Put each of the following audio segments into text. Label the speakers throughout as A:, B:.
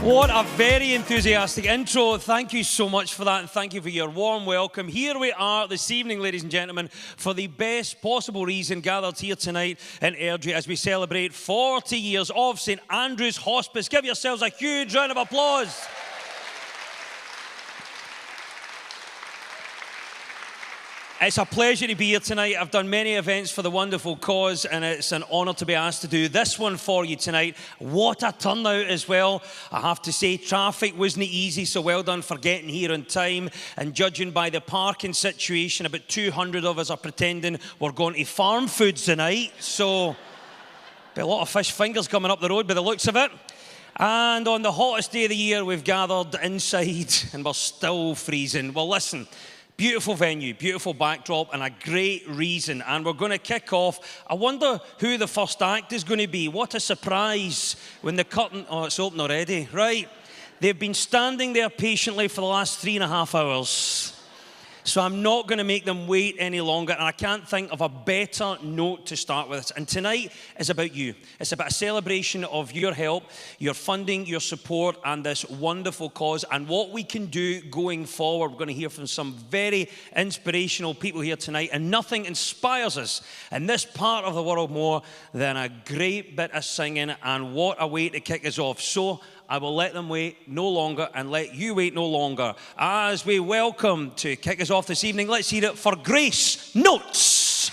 A: What a very enthusiastic intro. Thank you so much for that, and thank you for your warm welcome. Here we are this evening, ladies and gentlemen, for the best possible reason, gathered here tonight in Airdrie as we celebrate 40 years of St Andrew's Hospice. Give yourselves a huge round of applause. It's a pleasure to be here tonight. I've done many events for the wonderful cause, and it's an honour to be asked to do this one for you tonight. What a turnout as well. I have to say, traffic wasn't easy, so well done for getting here on time. And judging by the parking situation, about 200 of us are pretending we're going to farm foods tonight. So, be a lot of fish fingers coming up the road by the looks of it. And on the hottest day of the year, we've gathered inside, and we're still freezing. Well, listen. Beautiful venue, beautiful backdrop, and a great reason. And we're going to kick off. I wonder who the first act is going to be. What a surprise when the curtain... Oh, it's open already. Right. They've been standing there patiently for the last 3.5 hours. So I'm not going to make them wait any longer, and I can't think of a better note to start with. And tonight is about you. It's about a celebration of your help, your funding, your support, and this wonderful cause, and what we can do going forward. We're going to hear from some very inspirational people here tonight, and nothing inspires us in this part of the world more than a great bit of singing, and what a way to kick us off. So I will let them wait no longer and let you wait no longer. As we welcome to kick us off this evening, let's hear it for Grace Notes.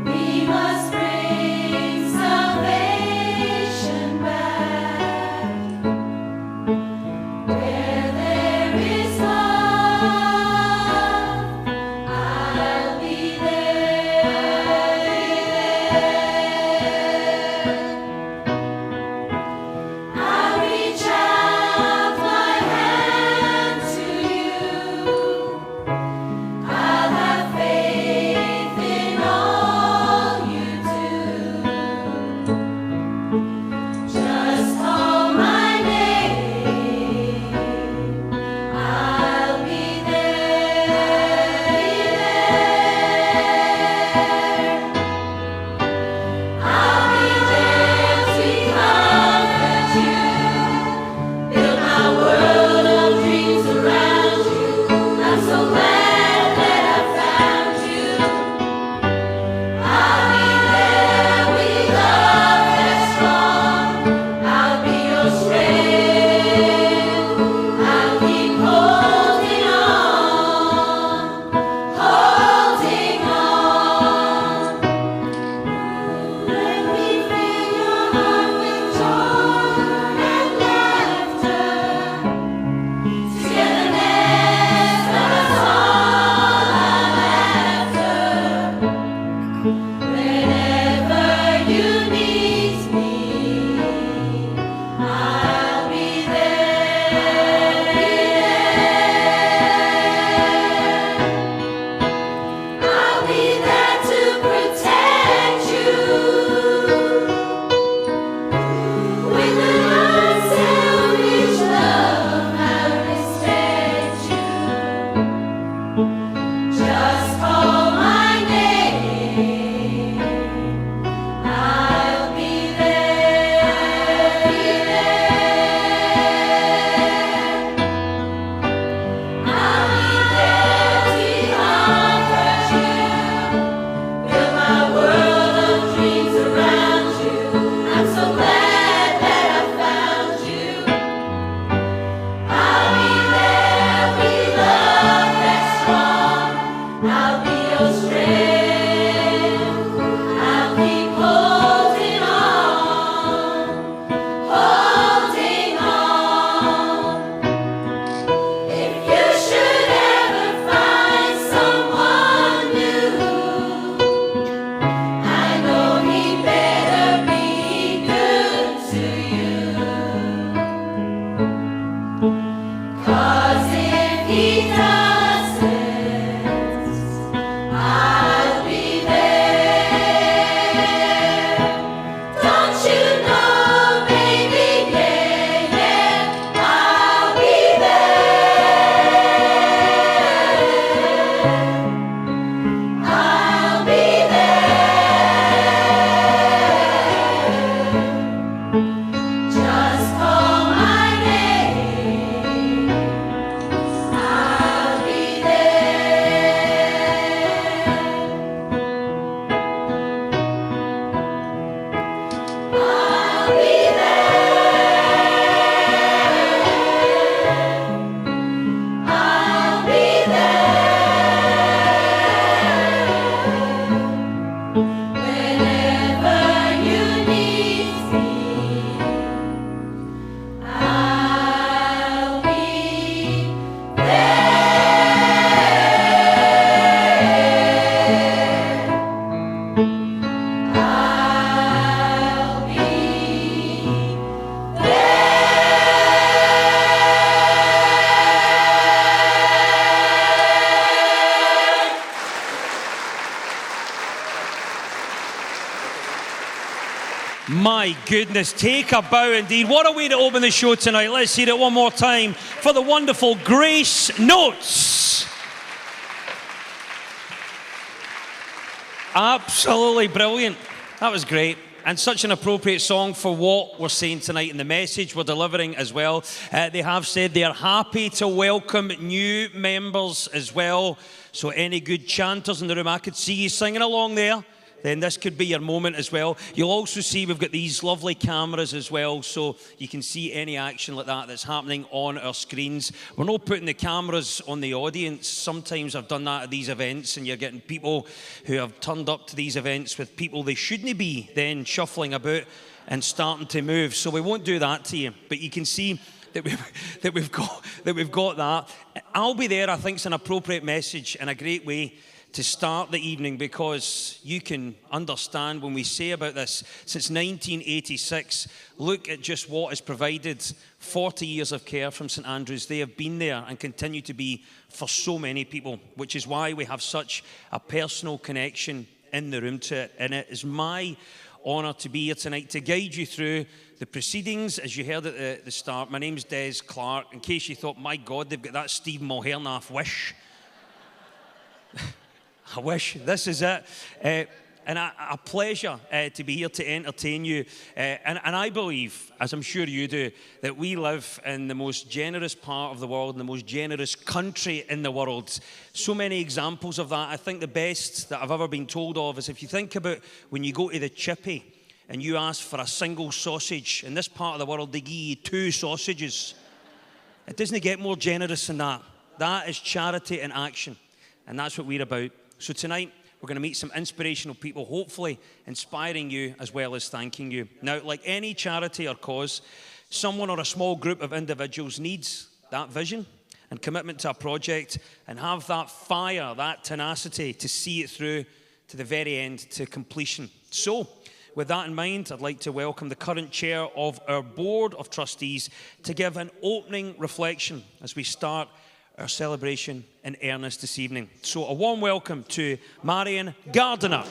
B: We must pray.
A: My goodness, take a bow indeed. What a way to open the show tonight. Let's hear it one more time for the wonderful Grace Notes. Absolutely brilliant. That was great. And such an appropriate song for what we're saying tonight and the message we're delivering as well. They have said they are happy to welcome new members as well. So any good chanters in the room, I could see you singing along there. Then this could be your moment as well. You'll also see we've got these lovely cameras as well, so you can see any action like that that's happening on our screens. We're not putting the cameras on the audience. Sometimes I've done that at these events, and you're getting people who have turned up to these events with people they shouldn't be then shuffling about and starting to move. So we won't do that to you, but you can see that we've got that. I'll be there. I think it's an appropriate message and a great way to start the evening, because you can understand when we say about this, since 1986, look at just what is provided. 40 years of care from St Andrews. They have been there and continue to be for so many people, which is why we have such a personal connection in the room to it. And it is my honour to be here tonight to guide you through the proceedings. As you heard at the start, my name's Des Clark. In case you thought, my God, they've got that Steve Mulhernaff wish. I wish. This is it. And a pleasure to be here to entertain you. And I believe, as I'm sure you do, that we live in the most generous part of the world, in the most generous country in the world. So many examples of that. I think the best that I've ever been told of is if you think about when you go to the chippy and you ask for a single sausage, in this part of the world they give you 2 sausages. It doesn't get more generous than that. That is charity in action. And that's what we're about. So tonight, we're going to meet some inspirational people, hopefully inspiring you as well as thanking you. Now, like any charity or cause, someone or a small group of individuals needs that vision and commitment to a project and have that fire, that tenacity to see it through to the very end, to completion. So, with that in mind, I'd like to welcome the current chair of our Board of Trustees to give an opening reflection as we start our celebration in earnest this evening. So a warm welcome to Marion Gardiner.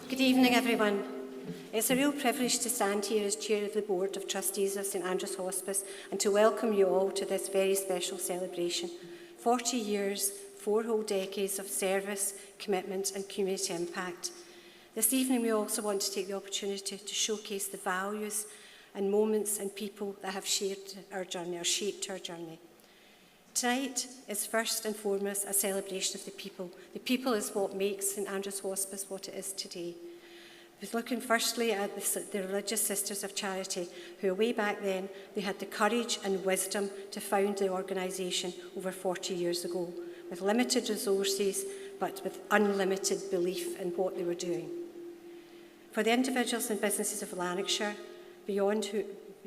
B: Good evening, everyone. It's a real privilege to stand here as Chair of the Board of Trustees of St Andrews Hospice and to welcome you all to this very special celebration. 40 years, 4 whole decades of service, commitment and community impact. This evening we also want to take the opportunity to showcase the values and moments and people that have shared our journey or shaped our journey. Tonight is first and foremost a celebration of the people. The people is what makes St Andrews Hospice what it is today. We're looking firstly at the Religious Sisters of Charity, who way back then, they had the courage and wisdom to found the organisation over 40 years ago, with limited resources, but with unlimited belief in what they were doing. For the individuals and businesses of Lanarkshire, beyond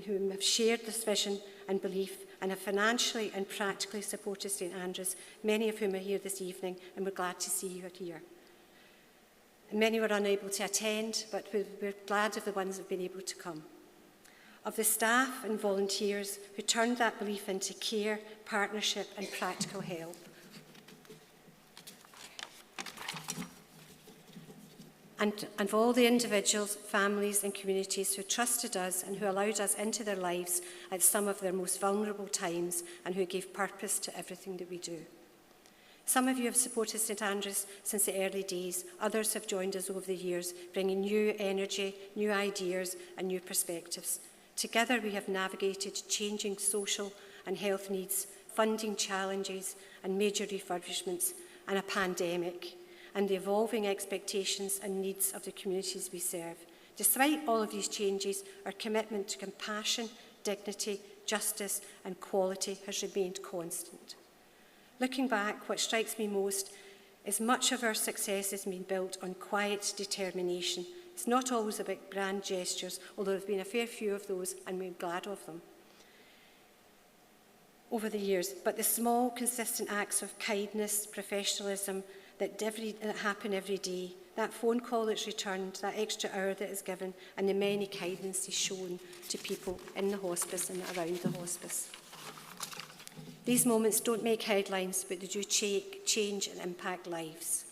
B: whom have shared this vision and belief and have financially and practically supported St Andrews, many of whom are here this evening, and we're glad to see you here. And many were unable to attend, but we're glad of the ones who have been able to come. Of the staff and volunteers who turned that belief into care, partnership and practical help. And of all the individuals, families and communities who trusted us and who allowed us into their lives at some of their most vulnerable times and who gave purpose to everything that we do. Some of you have supported St Andrews since the early days. Others have joined us over the years, bringing new energy, new ideas and new perspectives. Together we have navigated changing social and health needs, funding challenges and major refurbishments and a pandemic, and the evolving expectations and needs of the communities we serve. Despite all of these changes, our commitment to compassion, dignity, justice and quality has remained constant. Looking back, what strikes me most is much of our success has been built on quiet determination. It's not always about grand gestures, although there have been a fair few of those and we're glad of them over the years, but the small, consistent acts of kindness, professionalism, that happen every day, that phone call that's returned, that extra hour that is given, and the many kindnesses shown to people in the hospice and around the hospice. These moments don't make headlines, but they do change and impact lives.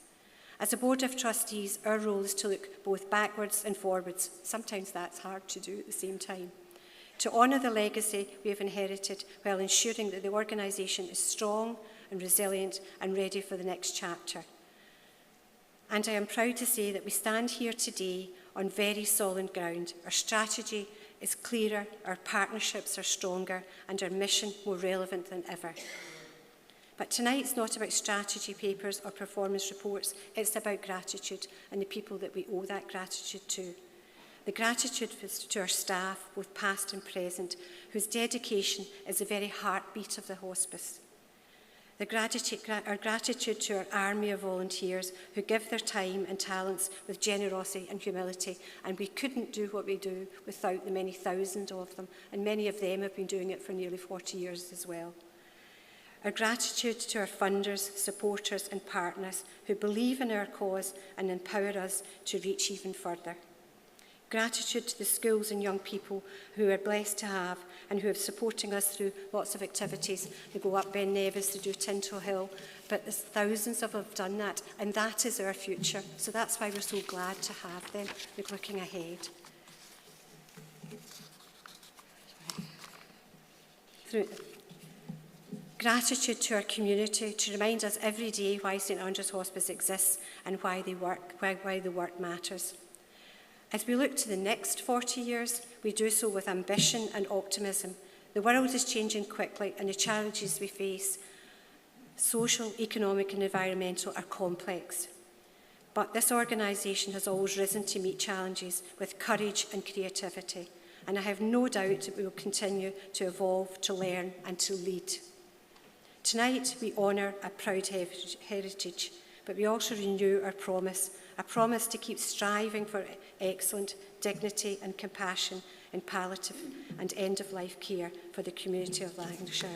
B: As a Board of Trustees, our role is to look both backwards and forwards. Sometimes that's hard to do at the same time. To honour the legacy we have inherited while ensuring that the organisation is strong and resilient and ready for the next chapter. And I am proud to say that we stand here today on very solid ground. Our strategy is clearer, our partnerships are stronger, and our mission more relevant than ever. But tonight's not about strategy papers or performance reports. It's about gratitude and the people that we owe that gratitude to. The gratitude is to our staff, both past and present, whose dedication is the very heartbeat of the hospice. Our gratitude to our army of volunteers who give their time and talents with generosity and humility, and we couldn't do what we do without the many thousands of them, and many of them have been doing it for nearly 40 years as well. Our gratitude to our funders, supporters and partners who believe in our cause and empower us to reach even further. Gratitude to the schools and young people who are blessed to have and who are supporting us through lots of activities. They go up Ben Nevis to do Tinto Hill, but there's thousands of them have done that, and that is our future. So that's why we're so glad to have them. We're looking ahead. Gratitude to our community to remind us every day why St Andrew's Hospice exists and why the work matters. As we look to the next 40 years, we do so with ambition and optimism. The world is changing quickly and the challenges we face, social, economic and environmental, are complex. But this organisation has always risen to meet challenges with courage and creativity, and I have no doubt that we will continue to evolve, to learn and to lead. Tonight we honour a proud heritage, but we also renew our promise, a promise to keep striving for excellent dignity and compassion in palliative and end-of-life care for the community of Lancashire.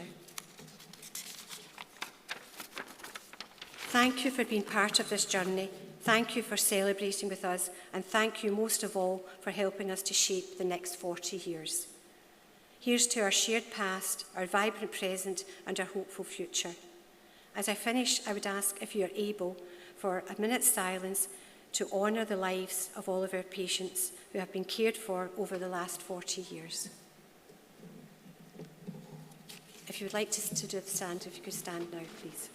B: Thank you for being part of this journey. Thank you for celebrating with us, and thank you most of all for helping us to shape the next 40 years. Here's to our shared past, our vibrant present, and our hopeful future. As I finish, I would ask if you are able for a minute's silence to honour the lives of all of our patients who have been cared for over the last 40 years. If you would like to do the stand, if you could stand now, please.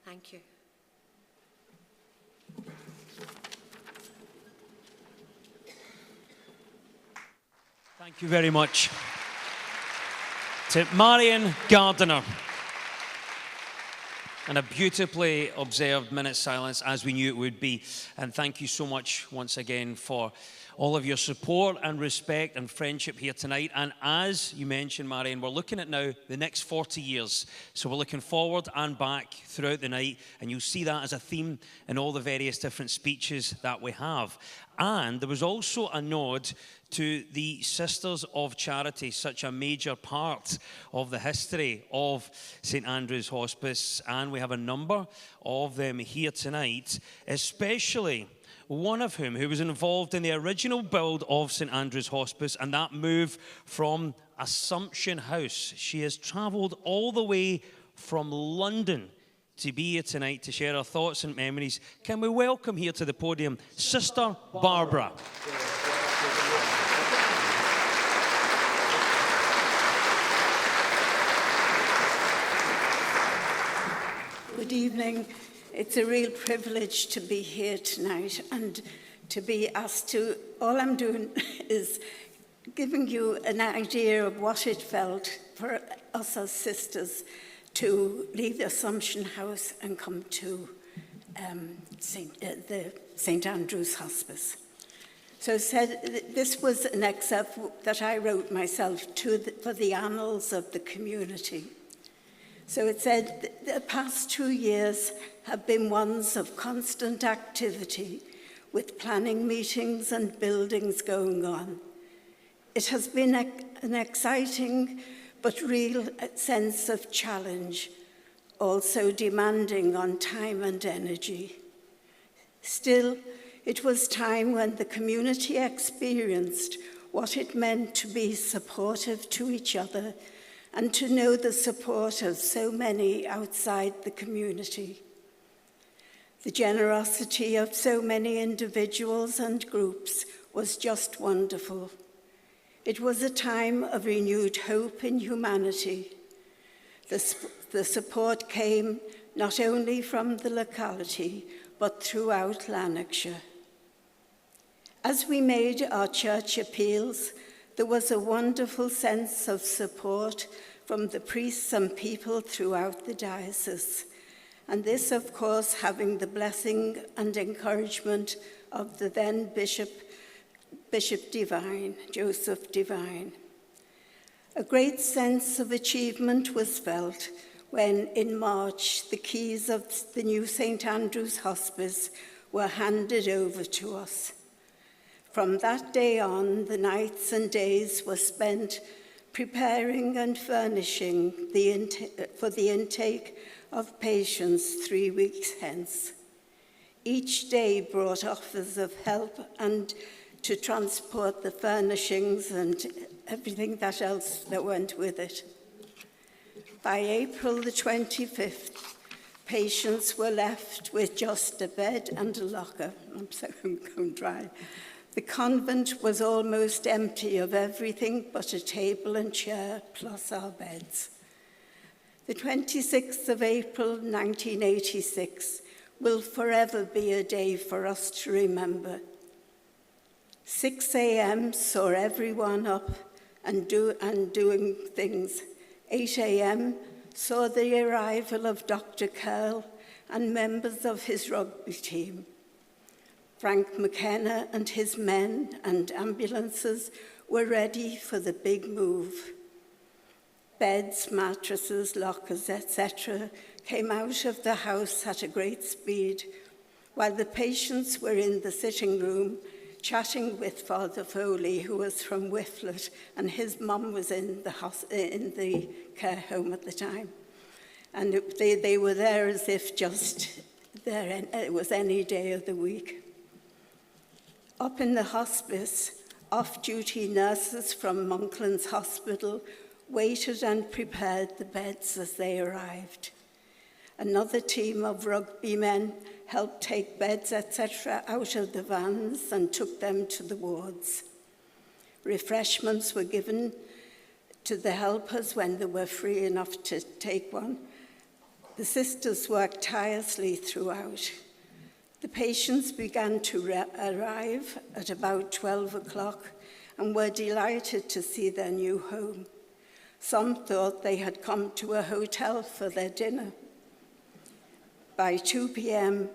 B: Thank you.
A: Thank you very much to Marion Gardiner. And a beautifully observed minute's silence, as we knew it would be. And thank you so much once again for all of your support and respect and friendship here tonight. And as you mentioned, Marion, we're looking at now the next 40 years. So we're looking forward and back throughout the night, and you'll see that as a theme in all the various different speeches that we have. And there was also a nod to the Sisters of Charity, such a major part of the history of St Andrew's Hospice. And we have a number of them here tonight, especially one of whom who was involved in the original build of St Andrew's Hospice and that move from Assumption House. She has travelled all the way from London to be here tonight to share her thoughts and memories. Can we welcome here to the podium Sister Barbara?
C: Good evening. It's a real privilege to be here tonight and to be asked to, all I'm doing is giving you an idea of what it felt for us as sisters to leave Assumption House and come to the St Andrew's Hospice. So this was an excerpt that I wrote myself for the annals of the community. So it said the past 2 years have been ones of constant activity, with planning meetings and buildings going on. It has been an exciting but real sense of challenge, also demanding on time and energy. Still, it was time when the community experienced what it meant to be supportive to each other and to know the support of so many outside the community. The generosity of so many individuals and groups was just wonderful. It was a time of renewed hope in humanity. The support came not only from the locality, but throughout Lanarkshire. As we made our church appeals, there was a wonderful sense of support from the priests and people throughout the diocese. And this, of course, having the blessing and encouragement of the then Bishop Divine, Joseph Divine. A great sense of achievement was felt when, in March, the keys of the new St. Andrew's Hospice were handed over to us. From that day on, the nights and days were spent preparing and furnishing for the intake of patients 3 weeks hence. Each day brought offers of help and to transport the furnishings and everything that else that went with it. By April the 25th, patients were left with just a bed and a locker. I'm so going dry. The convent was almost empty of everything but a table and chair, plus our beds. The 26th of April 1986 will forever be a day for us to remember. 6 a.m. saw everyone up and doing things. 8 a.m. saw the arrival of Dr. Curl and members of his rugby team. Frank McKenna and his men and ambulances were ready for the big move. Beds, mattresses, lockers, etc. came out of the house at a great speed, while the patients were in the sitting room chatting with Father Foley, who was from Whifflet, and his mum was in the care home at the time. And they were there as if just there, it was any day of the week. Up in the hospice, off-duty nurses from Monklands Hospital waited and prepared the beds as they arrived. Another team of rugby men helped take beds, etc., out of the vans and took them to the wards. Refreshments were given to the helpers when they were free enough to take one. The sisters worked tirelessly throughout. The patients began to arrive at about 12 o'clock and were delighted to see their new home. Some thought they had come to a hotel for their dinner. By 2 p.m.,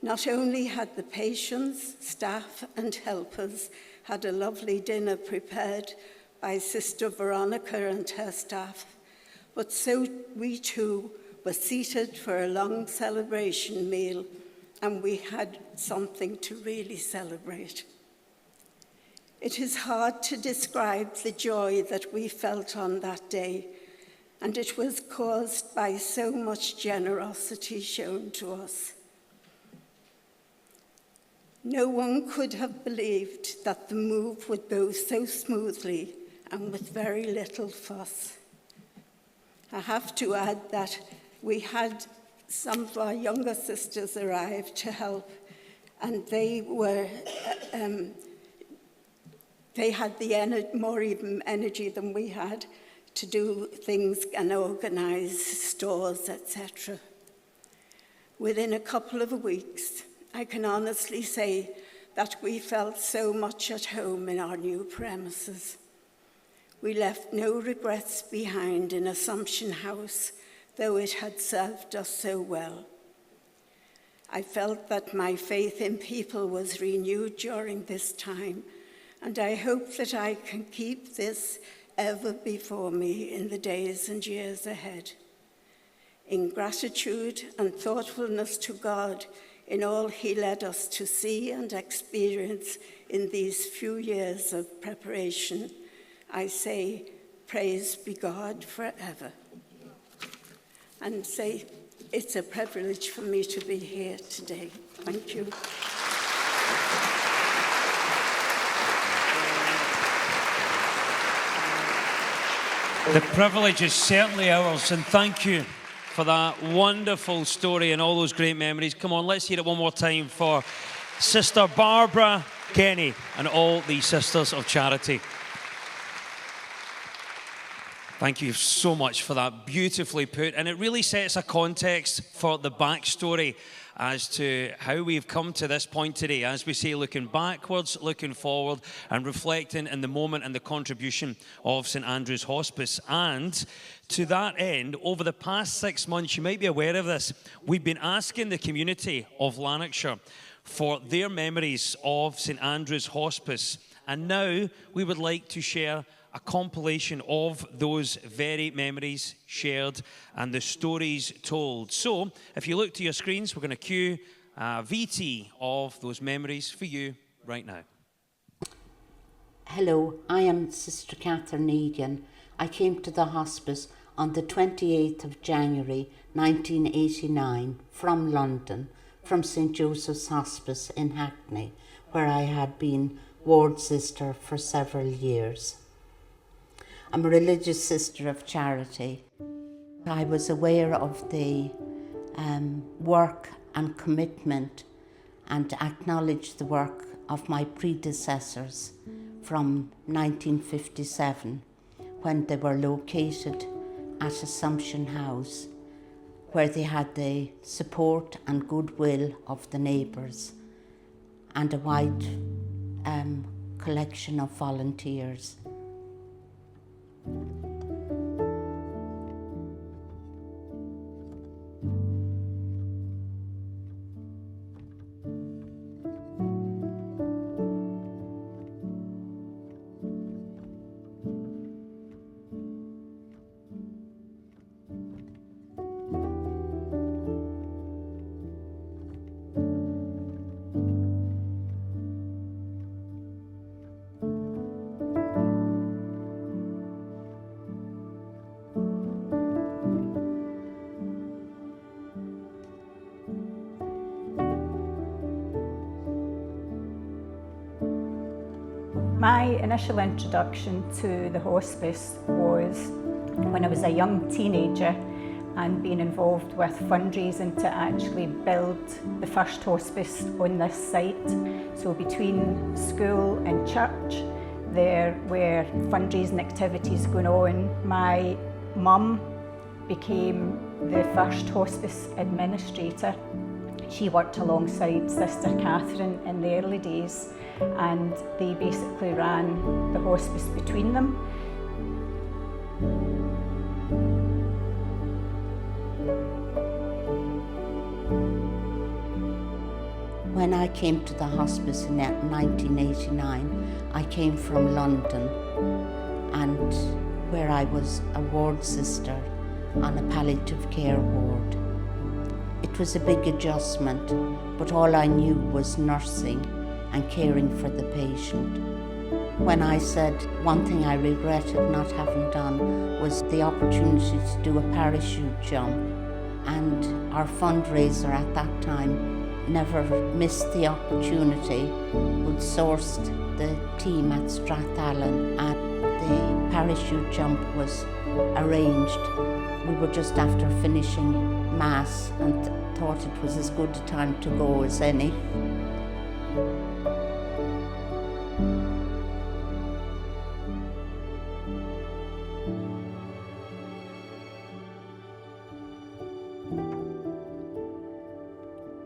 C: not only had the patients, staff and helpers had a lovely dinner prepared by Sister Veronica and her staff, but so we too were seated for a long celebration meal, and we had something to really celebrate. It is hard to describe the joy that we felt on that day, and it was caused by so much generosity shown to us. No one could have believed that the move would go so smoothly and with very little fuss. I have to add that we had some of our younger sisters arrive to help, and they had the more even energy than we had to do things and organize stores, etc. Within a couple of weeks, I can honestly say that we felt so much at home in our new premises. We left no regrets behind in Assumption House, though it had served us so well. I felt that my faith in people was renewed during this time, and I hope that I can keep this ever before me in the days and years ahead. in gratitude and thoughtfulness to God in all he led us to see and experience in these few years of preparation, I say, praise be God forever. And say, it's a privilege for me to be here today. Thank you.
A: The privilege is certainly ours, and thank you for that wonderful story and all those great memories. Come on, let's hear it one more time for Sister Barbara Kenny and all the Sisters of Charity. Thank you so much for that, beautifully put. And it really sets a context for the backstory as to how we've come to this point today. As we say, looking backwards, looking forward, and reflecting in the moment and the contribution of St Andrew's Hospice. And to that end, over the past 6 months, you might be aware of this, we've been asking the community of Lanarkshire for their memories of St Andrew's Hospice. And now we would like to share a compilation of those very memories shared and the stories told. So, if you look to your screens, we're going to cue a VT of those memories for you right now.
D: Hello, I am Sister Catherine Egan. I came to the hospice on the 28th of January 1989 from London, from St Joseph's Hospice in Hackney, where I had been ward sister for several years. I'm a religious sister of charity. I was aware of the work and commitment and acknowledged the work of my predecessors from 1957 when they were located at Assumption House, where they had the support and goodwill of the neighbours and a wide collection of volunteers.
E: My initial introduction to the hospice was when I was a young teenager and being involved with fundraising to actually build the first hospice on this site. So between school and church, there were fundraising activities going on. My mum became the first hospice administrator. She worked alongside Sister Catherine in the early days, and they basically ran the hospice between them.
D: When I came to the hospice in 1989, I came from London, and where I was a ward sister on a palliative care ward. It was a big adjustment, but all I knew was nursing and caring for the patient. When I said one thing I regretted not having done was the opportunity to do a parachute jump, and our fundraiser at that time never missed the opportunity. We'd sourced the team at Strathallan, and the parachute jump was arranged. We were just after finishing Mass and thought it was as good a time to go as any.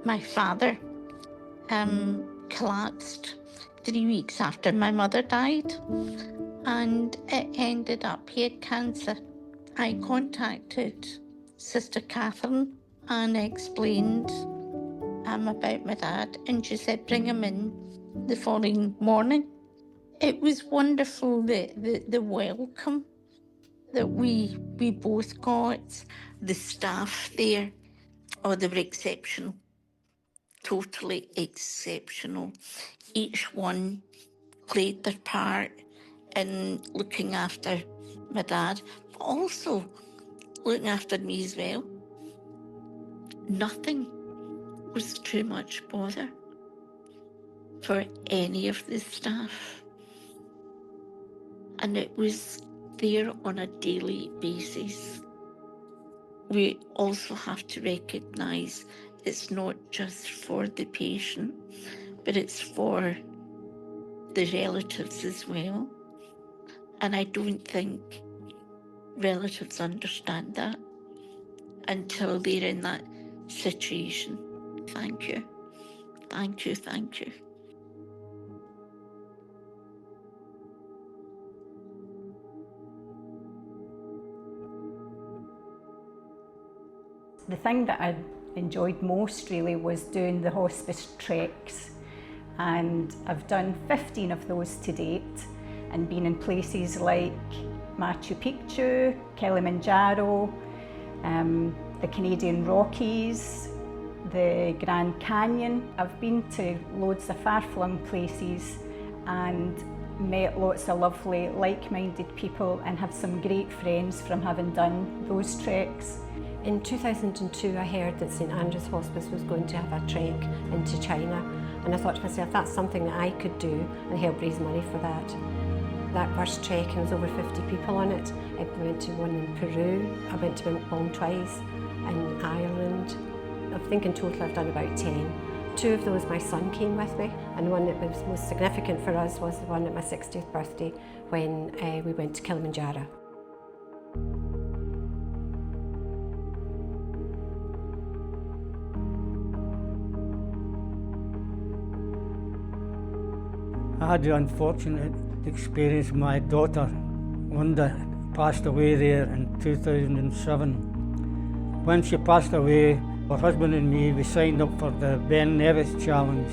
F: My father collapsed 3 weeks after my mother died, and it ended up he had cancer. I contacted Sister Catherine and explained about my dad, and she said bring him in the following morning. It was wonderful, the welcome that we both got. The staff there, oh, they were exceptional, totally exceptional. Each one played their part in looking after my dad, but also looking after me as well. Nothing was too much bother for any of the staff. And it was there on a daily basis. We also have to recognise it's not just for the patient, but it's for the relatives as well. And I don't think relatives understand that until they're in that situation. Thank you. Thank you, thank you.
E: The thing that I enjoyed most really was doing the hospice treks, and I've done 15 of those to date and been in places like Machu Picchu, Kilimanjaro, the Canadian Rockies, the Grand Canyon. I've been to loads of far-flung places and met lots of lovely like-minded people and have some great friends from having done those treks.
G: In 2002 I heard that St Andrew's Hospice was going to have a trek into China, and I thought to myself, that's something that I could do and help raise money for that. That first trek, there was over 50 people on it. I went to one in Peru, I went to Mount Bong twice, in Ireland. I think in total I've done about 10. 2 of those my son came with me, and the one that was most significant for us was the one at my 60th birthday when we went to Kilimanjaro.
H: I had the unfortunate experience. My daughter, Linda, passed away there in 2007. When she passed away, her husband and me, we signed up for the Ben Nevis Challenge,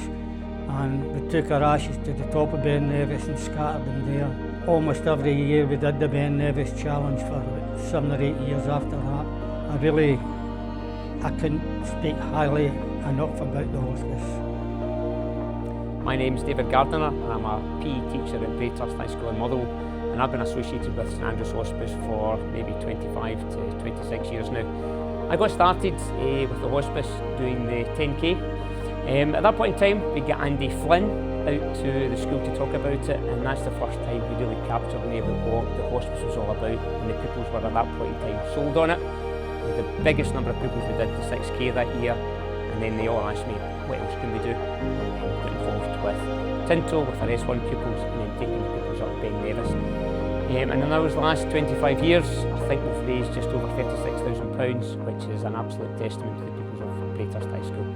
H: and we took our ashes to the top of Ben Nevis and scattered them there. Almost every year we did the Ben Nevis Challenge for 7 or 8 years after that. I couldn't speak highly enough about the hospice.
I: My name's David Gardiner, and I'm a PE teacher at Braythurst High School in Motherwell, and I've been associated with St Andrew's Hospice for maybe 25 to 26 years now. I got started with the hospice doing the 10K. At that point in time, we got Andy Flynn out to the school to talk about it, and that's the first time we really captured me about what the hospice was all about, and the pupils were at that point in time sold on it. We had the biggest number of pupils we did, the 6K that year, and then they all asked me, what else can we do? And then got involved with Tinto, with our S1 pupils, and then taking the pupils up Ben Nevis. And in those last 25 years, I think we've raised just over £36,000, which is an absolute testament to the pupils of Braythurst High School.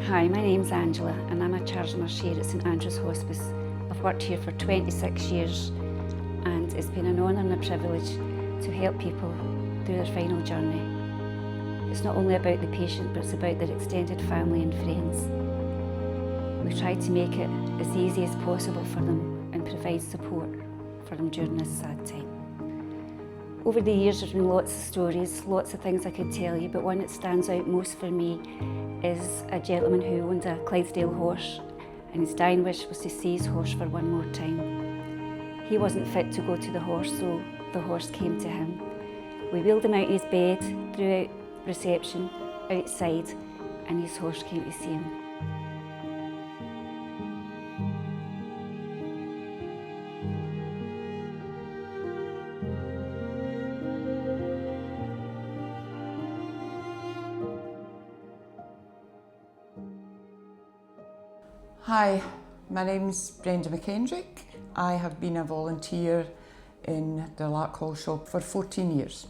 J: Hi, my name's Angela and I'm a charge nurse here at St Andrew's Hospice. I've worked here for 26 years and it's been an honour and a privilege to help people through their final journey. It's not only about the patient, but it's about their extended family and friends. We've tried to make it as easy as possible for them and provide support for them during this sad time. Over the years there's been lots of stories, lots of things I could tell you, but one that stands out most for me is a gentleman who owned a Clydesdale horse, and his dying wish was to see his horse for one more time. He wasn't fit to go to the horse, so the horse came to him. We wheeled him out of his bed, through reception, outside, and his horse came to see him.
K: Hi, my name's Brenda McKendrick. I have been a volunteer in the Lark Hall shop for 14 years.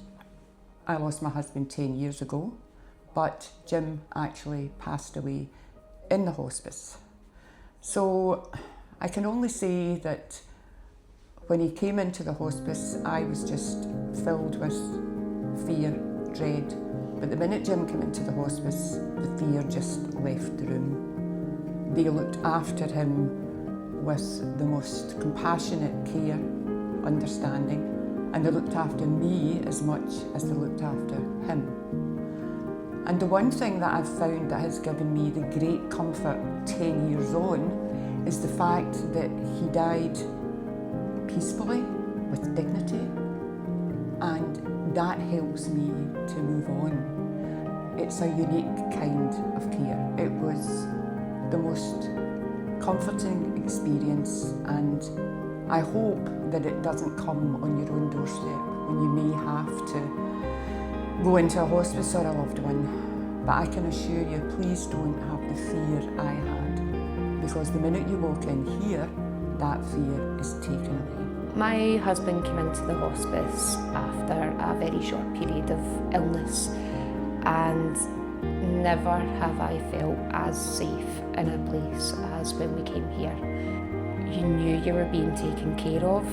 K: I lost my husband 10 years ago, but Jim actually passed away in the hospice. So I can only say that when he came into the hospice, I was just filled with fear, dread. But the minute Jim came into the hospice, the fear just left the room. They looked after him with the most compassionate care, understanding, and they looked after me as much as they looked after him. And the one thing that I've found that has given me the great comfort 10 years on is the fact that he died peacefully, with dignity, and that helps me to move on. It's a unique kind of care. It was the most comforting experience, and I hope that it doesn't come on your own doorstep when you may have to go into a hospice or a loved one. But I can assure you, please don't have the fear I had, because the minute you walk in here, that fear is taken away.
L: My husband came into the hospice after a very short period of illness, and never have I felt as safe in a place as when we came here. You knew you were being taken care of.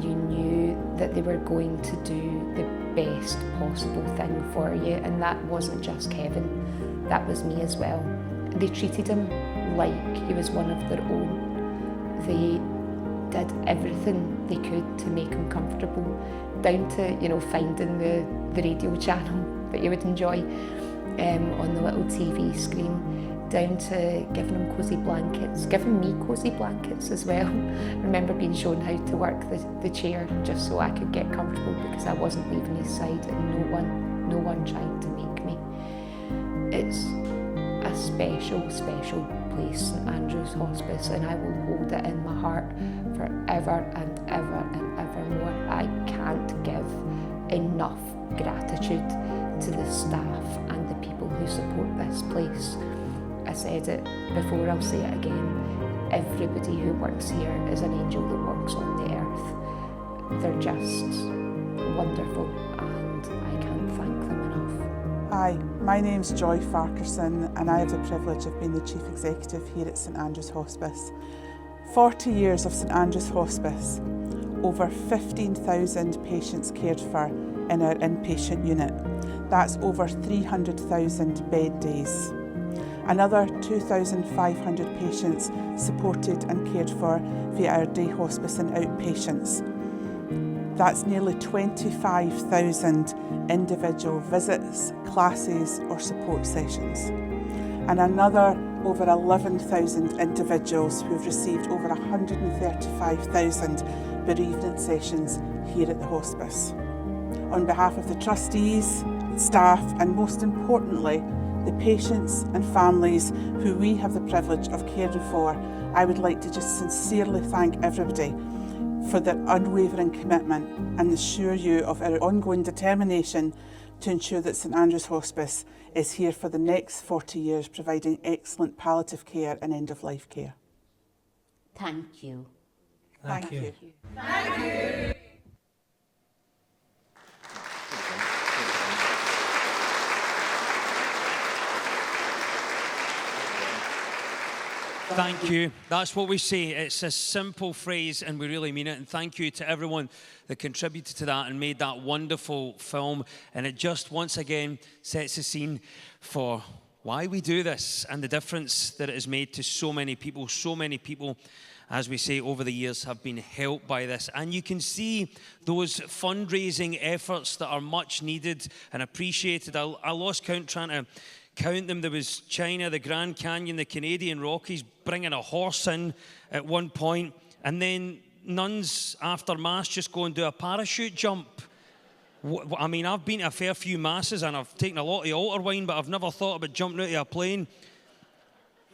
L: You knew that they were going to do the best possible thing for you, and that wasn't just Kevin, that was me as well. They treated him like he was one of their own. They did everything they could to make him comfortable, down to, you know, finding the radio channel that you would enjoy on the little TV screen, down to giving him cosy blankets, giving me cosy blankets as well. I remember being shown how to work the chair just so I could get comfortable, because I wasn't leaving his side, and no one tried to make me. It's a special, special place, St Andrew's Hospice, and I will hold it in my heart forever and ever and ever more. I can't give enough gratitude to the staff and the people who support this place. I said it before, I'll say it again. Everybody who works here is an angel that walks on the earth. They're just wonderful, and I can't thank them enough.
M: Hi, my name's Joy Farquharson, and I have the privilege of being the Chief Executive here at St Andrew's Hospice. 40 years of St Andrew's Hospice, over 15,000 patients cared for in our inpatient unit. That's over 300,000 bed days. Another 2,500 patients supported and cared for via our day hospice and outpatients. That's nearly 25,000 individual visits, classes or support sessions. And another over 11,000 individuals who've received over 135,000 bereavement sessions here at the hospice. On behalf of the trustees, staff and most importantly, the patients and families who we have the privilege of caring for, I would like to just sincerely thank everybody for their unwavering commitment and assure you of our ongoing determination to ensure that St Andrew's Hospice is here for the next 40 years, providing excellent palliative care and end-of-life care.
D: Thank you.
M: Thank you.
N: Thank you.
A: Thank you. That's what we say. It's a simple phrase and we really mean it. And thank you to everyone that contributed to that and made that wonderful film. And it just once again sets the scene for why we do this and the difference that it has made to so many people. So many people, as we say, over the years have been helped by this. And you can see those fundraising efforts that are much needed and appreciated. I lost count trying to count them. There was China, the Grand Canyon, the Canadian Rockies, bringing a horse in at one point, and then nuns after Mass just go and do a parachute jump. I mean, I've been to a fair few Masses and I've taken a lot of altar wine, but I've never thought about jumping out of a plane.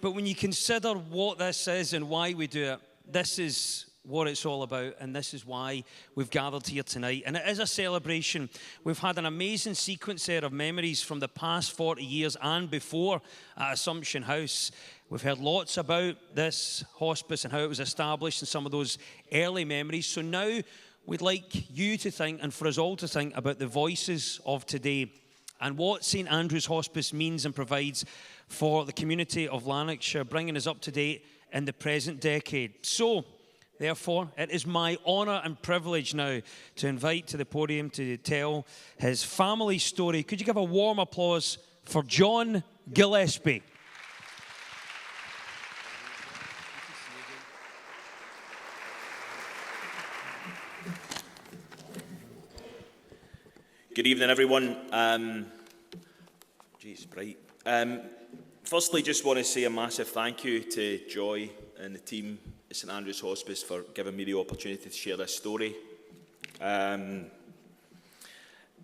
A: But when you consider what this is and why we do it, this is what it's all about, and this is why we've gathered here tonight. And it is a celebration. We've had an amazing sequence there of memories from the past 40 years and before at Assumption House. We've heard lots about this hospice and how it was established and some of those early memories. So now we'd like you to think, and for us all to think, about the voices of today and what St Andrew's Hospice means and provides for the community of Lanarkshire, bringing us up to date in the present decade. So, Therefore, it is my honour and privilege now to invite to the podium to tell his family story. Could you give a warm applause for John Gillespie?
N: Good evening, everyone. Bright. Firstly, just want to say a massive thank you to Joy and the team at St Andrew's Hospice for giving me the opportunity to share this story.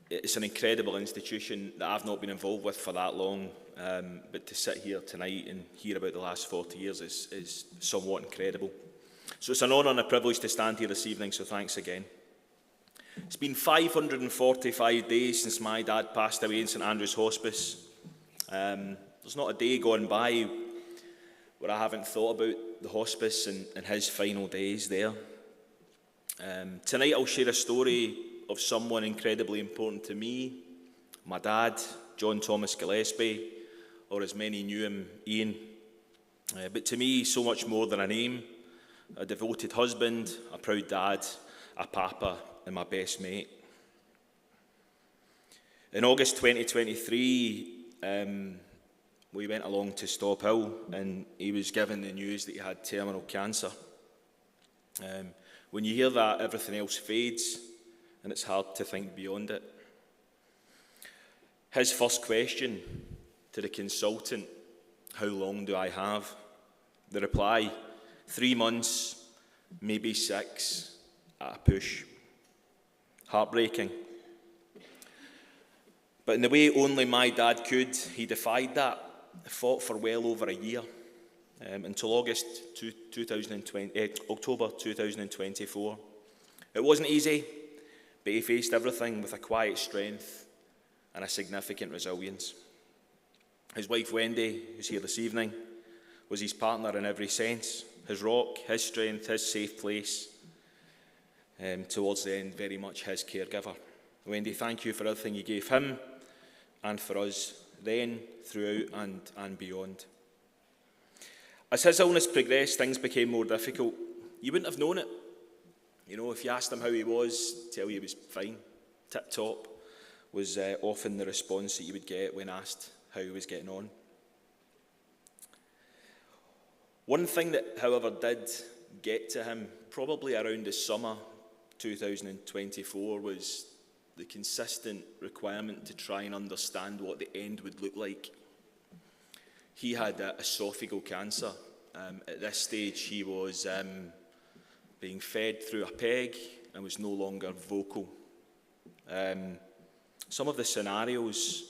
N: It's an incredible institution that I've not been involved with for that long, but to sit here tonight and hear about the last 40 years is somewhat incredible. So it's an honour and a privilege to stand here this evening, so thanks again. It's been 545 days since my dad passed away in St Andrew's Hospice. There's not a day gone by where I haven't thought about the hospice and his final days there. Tonight I'll share a story of someone incredibly important to me, my dad, John Thomas Gillespie, or as many knew him, Ian. But to me, so much more than a name, a devoted husband, a proud dad, a papa, and my best mate. In August 2023, we went along to Stop Hill and he was given the news that he had terminal cancer. When you hear that, everything else fades and it's hard to think beyond it. His first question to the consultant, how long do I have? The reply, 3 months, maybe 6, at a push. Heartbreaking. But in the way only my dad could, he defied that, fought for well over a year, until October 2024. It wasn't easy, but he faced everything with a quiet strength and a significant resilience. His wife Wendy, who's here this evening, was his partner in every sense, his rock, his strength, his safe place. Towards the end, very much his caregiver. Wendy, thank you for everything you gave him and for us then, throughout and beyond. As his illness progressed, things became more difficult. You wouldn't have known it. You know, if you asked him how he was, tell you he was fine, tip-top, was often the response that you would get when asked how he was getting on. One thing that, however, did get to him, probably around the summer 2024, was the consistent requirement to try and understand what the end would look like. He had esophageal cancer. At this stage, he was being fed through a peg and was no longer vocal. Some of the scenarios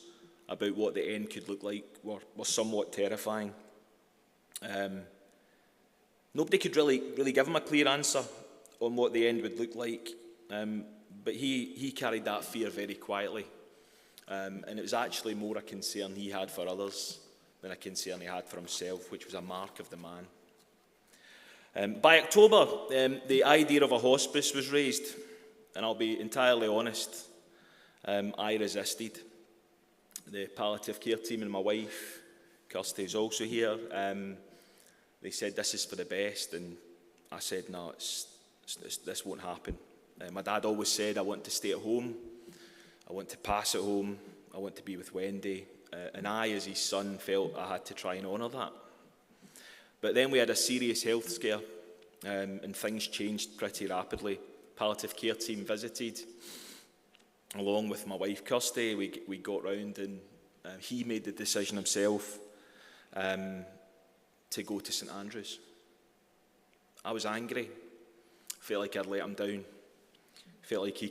N: about what the end could look like were somewhat terrifying. Nobody could really give him a clear answer on what the end would look like, but he carried that fear very quietly, and it was actually more a concern he had for others than a concern he had for himself, which was a mark of the man. By October, the idea of a hospice was raised, and I'll be entirely honest, I resisted. The palliative care team and my wife, Kirsty, who's also here, they said this is for the best, and I said no, this won't happen. My dad always said I want to stay at home, I want to pass at home, I want to be with Wendy, and I, as his son, felt I had to try and honour that. But then we had a serious health scare, and things changed pretty rapidly. Palliative care team visited, along with my wife Kirsty. We got round, and he made the decision himself to go to St Andrews. I was angry. Felt like I'd let him down. Felt like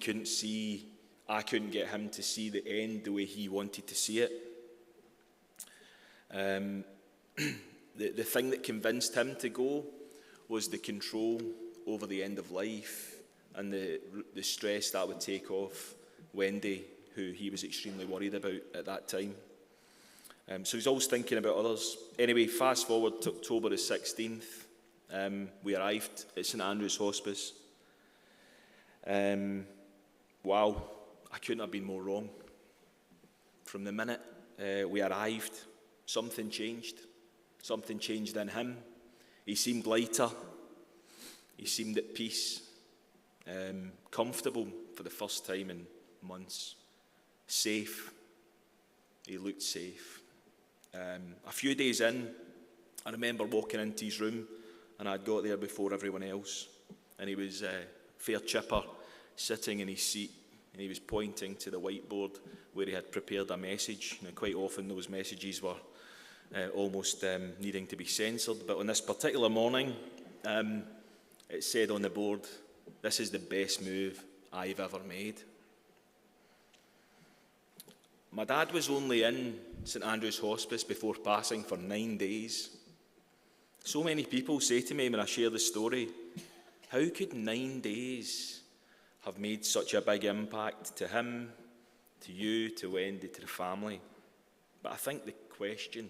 N: I couldn't get him to see the end the way he wanted to see it. The thing that convinced him to go was the control over the end of life and the stress that would take off Wendy, who he was extremely worried about at that time. So he's always thinking about others. Anyway, fast forward to October the 16th. We arrived at St Andrew's Hospice. Wow, I couldn't have been more wrong. From the minute we arrived, something changed. Something changed in him. He seemed lighter. He seemed at peace, comfortable for the first time in months, safe. He looked safe. A few days in, I remember walking into his room, and I'd got there before everyone else, and he was fair chipper, sitting in his seat, and he was pointing to the whiteboard where he had prepared a message. Now, quite often those messages were almost needing to be censored, but on this particular morning, it said on the board, "This is the best move I've ever made." My dad was only in St Andrew's Hospice before passing for 9 days. So many people say to me when I share the story, how could 9 days have made such a big impact to him, to you, to Wendy, to the family? But I think the question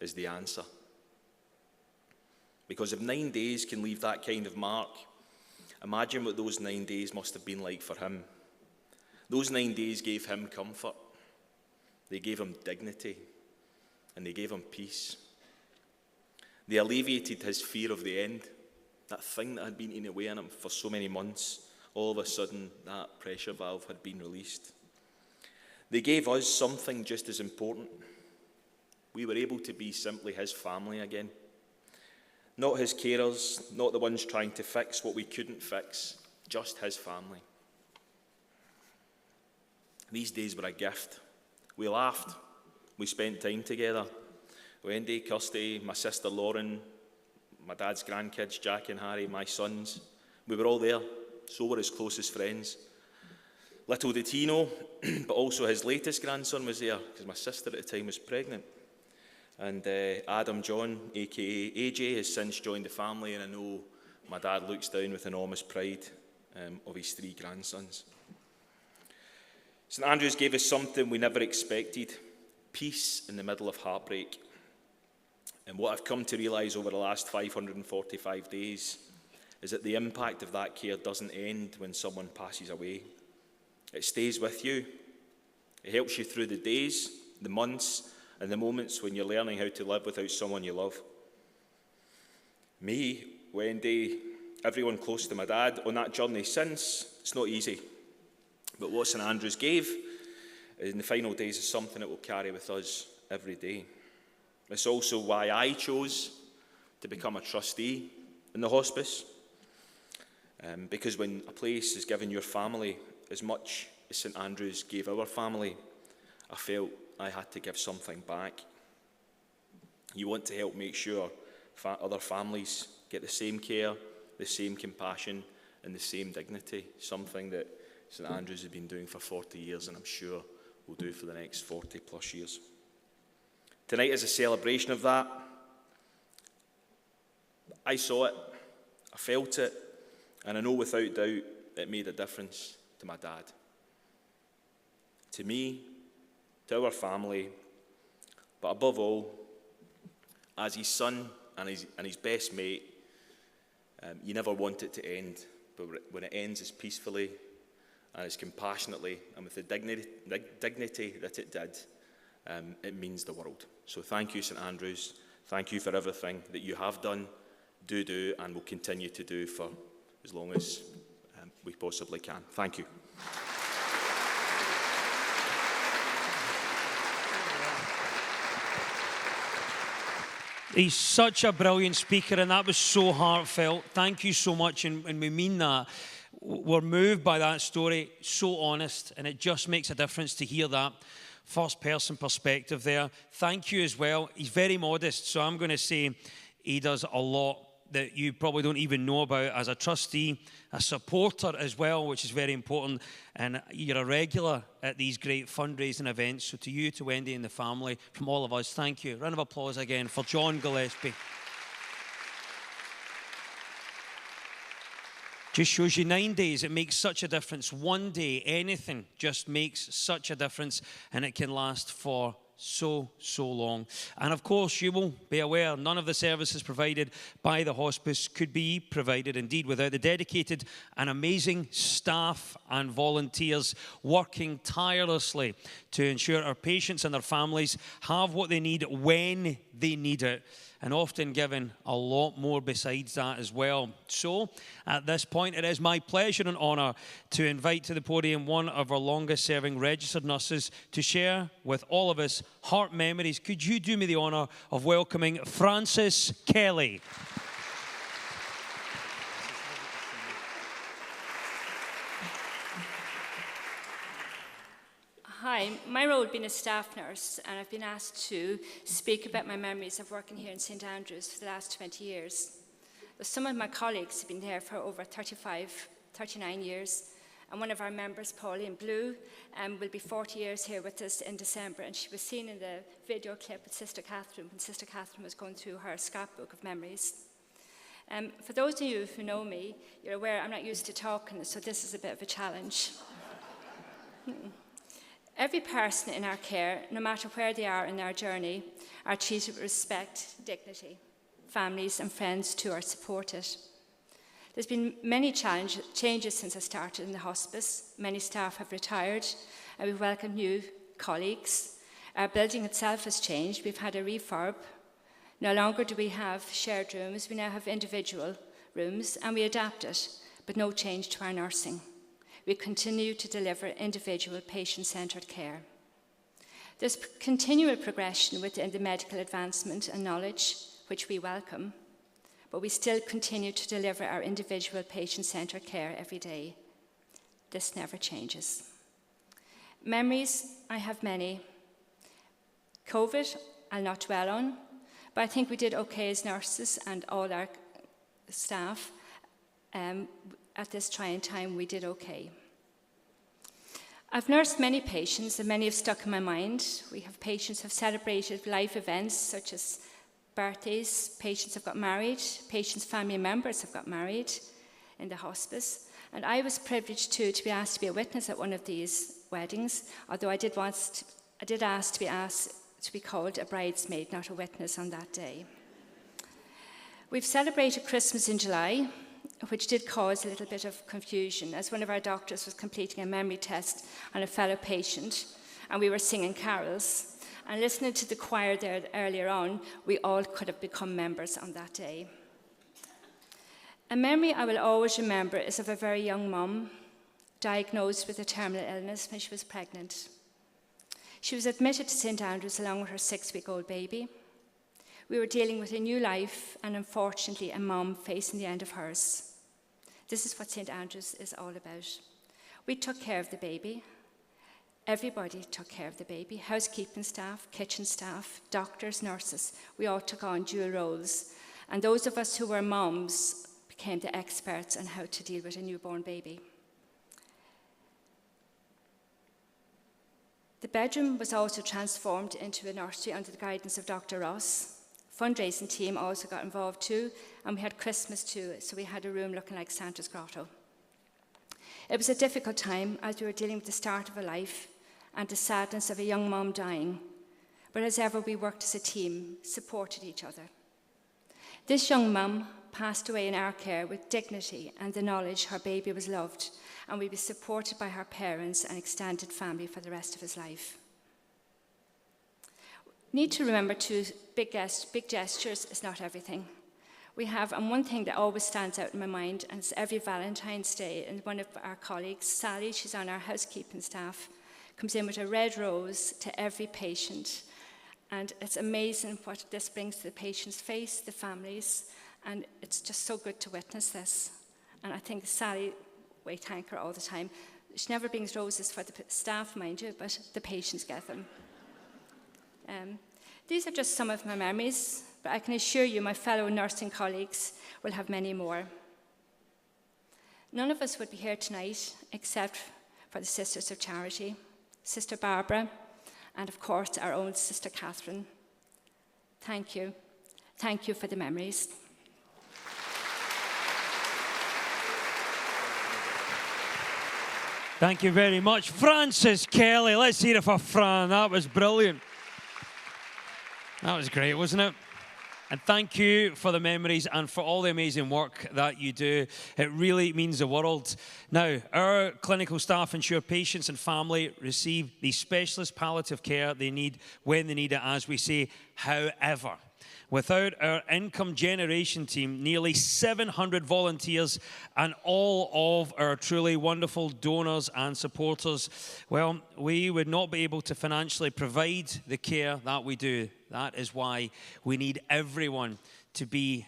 N: is the answer. Because if 9 days can leave that kind of mark, imagine what those 9 days must have been like for him. Those 9 days gave him comfort. They gave him dignity, and they gave him peace. They alleviated his fear of the end, that thing that had been eating away at him for so many months. All of a sudden, that pressure valve had been released. They gave us something just as important. We were able to be simply his family again. Not his carers, not the ones trying to fix what we couldn't fix, just his family. These days were a gift. We laughed. We spent time together. Wendy, Kirsty, my sister Lauren, my dad's grandkids, Jack and Harry, my sons. We were all there. So were his closest friends. Little did he know, but also his latest grandson was there, because my sister at the time was pregnant. And Adam John, a.k.a. AJ, has since joined the family, and I know my dad looks down with enormous pride of his 3 grandsons. St Andrews gave us something we never expected, peace in the middle of heartbreak. And what I've come to realise over the last 545 days is that the impact of that care doesn't end when someone passes away. It stays with you. It helps you through the days, the months, and the moments when you're learning how to live without someone you love. Me, Wendy, everyone close to my dad, on that journey since, it's not easy. But what St Andrews gave in the final days is something that we'll carry with us every day. It's also why I chose to become a trustee in the hospice. Because when a place is given your family as much as St Andrews gave our family, I felt I had to give something back. You want to help make sure other families get the same care, the same compassion, and the same dignity, something that St Andrews has been doing for 40 years, and I'm sure will do for the next 40 plus years. Tonight is a celebration of that. I saw it, I felt it, and I know without doubt it made a difference to my dad, to me, to our family, but above all, as his son and his best mate, you never want it to end, but when it ends as peacefully and as compassionately and with the dignity that it did, it means the world. So thank you, St Andrews. Thank you for everything that you have done, do, and will continue to do for as long as we possibly can. Thank you.
A: He's such a brilliant speaker, and that was so heartfelt. Thank you so much, and we mean that. We're moved by that story, so honest, and it just makes a difference to hear that first-person perspective there. Thank you as well. He's very modest, so I'm going to say he does a lot that you probably don't even know about as a trustee, a supporter as well, which is very important, and you're a regular at these great fundraising events. So to you, to Wendy and the family, from all of us, thank you. Round of applause again for John Gillespie. Just shows you 9 days, it makes such a difference. 1 day, anything just makes such a difference, and it can last for so long. And of course, you will be aware, none of the services provided by the hospice could be provided, indeed, without the dedicated and amazing staff and volunteers working tirelessly to ensure our patients and their families have what they need when they need it. and often given a lot more besides that as well. So, at this point, it is my pleasure and honour to invite to the podium one of our longest-serving registered nurses to share with all of us her memories. Could you do me the honour of welcoming Frances Kelly?
O: Hi, my role has been a staff nurse, and I've been asked to speak about my memories of working here in St Andrews for the last 20 years. Some of my colleagues have been there for over 39 years, and one of our members, Pauline Blue, will be 40 years here with us in December, and she was seen in the video clip with Sister Catherine when Sister Catherine was going through her scrapbook of memories. For those of you who know me, you're aware I'm not used to talking, so this is a bit of a challenge. Every person in our care, no matter where they are in their journey, are treated with respect, dignity. Families and friends too are supported. There's been many changes since I started in the hospice. Many staff have retired, and we've welcomed new colleagues. Our building itself has changed. We've had a refurb. No longer do we have shared rooms. We now have individual rooms, and we adapted, but no change to our nursing. We continue to deliver individual patient-centred care. There's continual progression within the medical advancement and knowledge, which we welcome, but we still continue to deliver our individual patient-centred care every day. This never changes. Memories, I have many. COVID, I'll not dwell on, but I think we did okay as nurses and all our staff. At this trying time, we did okay. I've nursed many patients, and many have stuck in my mind. We have patients who have celebrated life events such as birthdays, patients have got married, patients' family members have got married in the hospice. And I was privileged to be asked to be a witness at one of these weddings, although I did ask to be called a bridesmaid, not a witness on that day. We've celebrated Christmas in July, which did cause a little bit of confusion, as one of our doctors was completing a memory test on a fellow patient, and we were singing carols. And listening to the choir there earlier on, we all could have become members on that day. A memory I will always remember is of a very young mum, diagnosed with a terminal illness when she was pregnant. She was admitted to St Andrews along with her 6-week-old baby. We were dealing with a new life, and unfortunately a mum facing the end of hers. This is what St Andrews is all about. We took care of the baby. Everybody took care of the baby. Housekeeping staff, kitchen staff, doctors, nurses. We all took on dual roles. And those of us who were mums became the experts on how to deal with a newborn baby. The bedroom was also transformed into a nursery under the guidance of Dr. Ross. Fundraising team also got involved too, and we had Christmas too, so we had a room looking like Santa's grotto. It was a difficult time as we were dealing with the start of a life and the sadness of a young mum dying, but as ever we worked as a team, supported each other. This young mum passed away in our care with dignity and the knowledge her baby was loved, and we were supported by her parents and extended family for the rest of his life. Need to remember too, big gestures is not everything. We have, and one thing that always stands out in my mind, and it's every Valentine's Day, and one of our colleagues, Sally, she's on our housekeeping staff, comes in with a red rose to every patient. And it's amazing what this brings to the patient's face, the families, and it's just so good to witness this. And I think Sally, we thank her all the time. She never brings roses for the staff, mind you, but the patients get them. These are just some of my memories, but I can assure you my fellow nursing colleagues will have many more. None of us would be here tonight except for the Sisters of Charity, Sister Barbara, and of course our own Sister Catherine. Thank you. Thank you for the memories.
A: Thank you very much. Frances Kelly. Let's hear it for Fran. That was brilliant. That was great, wasn't it? And thank you for the memories and for all the amazing work that you do. It really means the world. Now, our clinical staff ensure patients and family receive the specialist palliative care they need when they need it, as we say. However, Without our income generation team, nearly 700 volunteers, and all of our truly wonderful donors and supporters, well, we would not be able to financially provide the care that we do. That is why we need everyone to be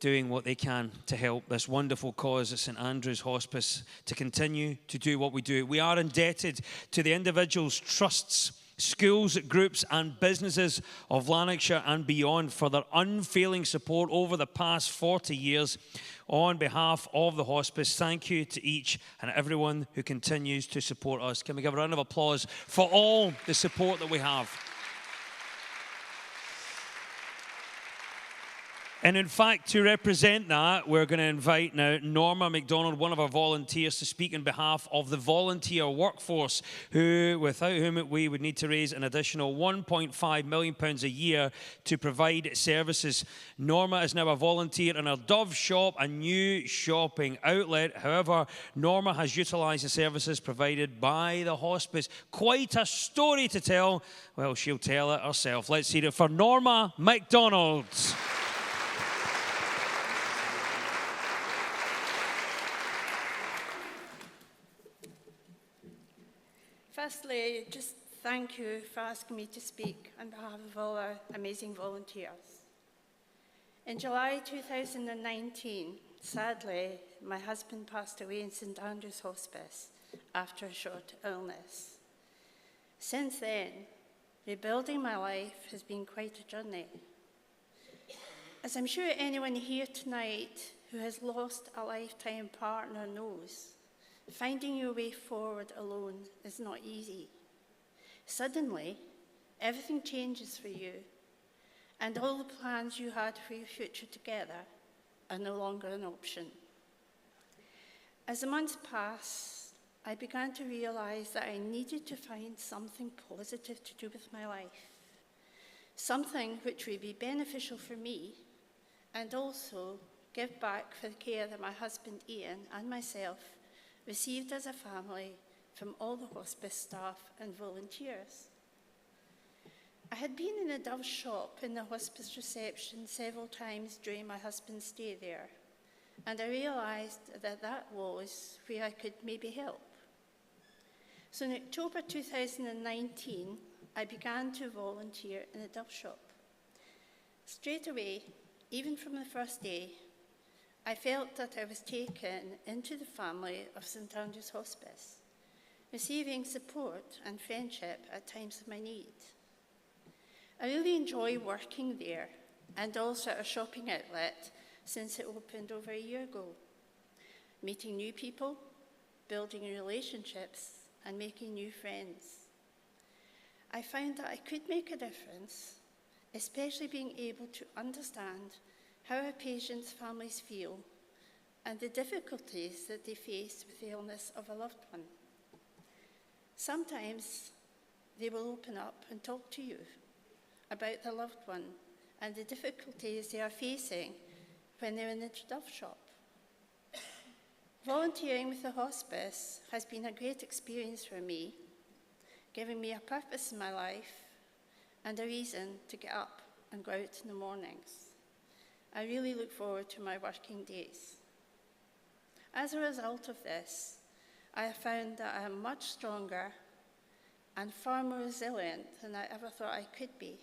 A: doing what they can to help this wonderful cause at St Andrew's Hospice to continue to do what we do. We are indebted to the individuals, trusts, schools, groups and businesses of Lanarkshire and beyond for their unfailing support over the past 40 years. On behalf of the hospice, thank you to each and everyone who continues to support us. Can we give a round of applause for all the support that we have? And in fact, to represent that, we're going to invite now Norma MacDonald, one of our volunteers, to speak on behalf of the volunteer workforce, without whom we would need to raise an additional £1.5 million a year to provide services. Norma is now a volunteer in our Dove shop, a new shopping outlet. However, Norma has utilised the services provided by the hospice. Quite a story to tell. Well, she'll tell it herself. Let's hear it for Norma MacDonald.
C: Firstly, just thank you for asking me to speak on behalf of all our amazing volunteers. In July 2019, sadly, my husband passed away in St Andrew's Hospice after a short illness. Since then, rebuilding my life has been quite a journey. As I'm sure anyone here tonight who has lost a lifetime partner knows, finding your way forward alone is not easy. Suddenly, everything changes for you, and all the plans you had for your future together are no longer an option. As the months passed, I began to realize that I needed to find something positive to do with my life, something which would be beneficial for me and also give back for the care that my husband Ian and myself received as a family from all the hospice staff and volunteers. I had been in a Dove shop in the hospice reception several times during my husband's stay there, and I realised that that was where I could maybe help. So in October 2019, I began to volunteer in a Dove shop. Straight away, even from the first day, I felt that I was taken into the family of St Andrew's Hospice, receiving support and friendship at times of my need. I really enjoy working there and also at a shopping outlet since it opened over a year ago, meeting new people, building relationships, and making new friends. I found that I could make a difference, especially being able to understand how our patients' families feel and the difficulties that they face with the illness of a loved one. Sometimes they will open up and talk to you about their loved one and the difficulties they are facing when they're in the Dove shop. Volunteering with the hospice has been a great experience for me, giving me a purpose in my life and a reason to get up and go out in the mornings. I really look forward to my working days. As a result of this, I have found that I am much stronger and far more resilient than I ever thought I could be.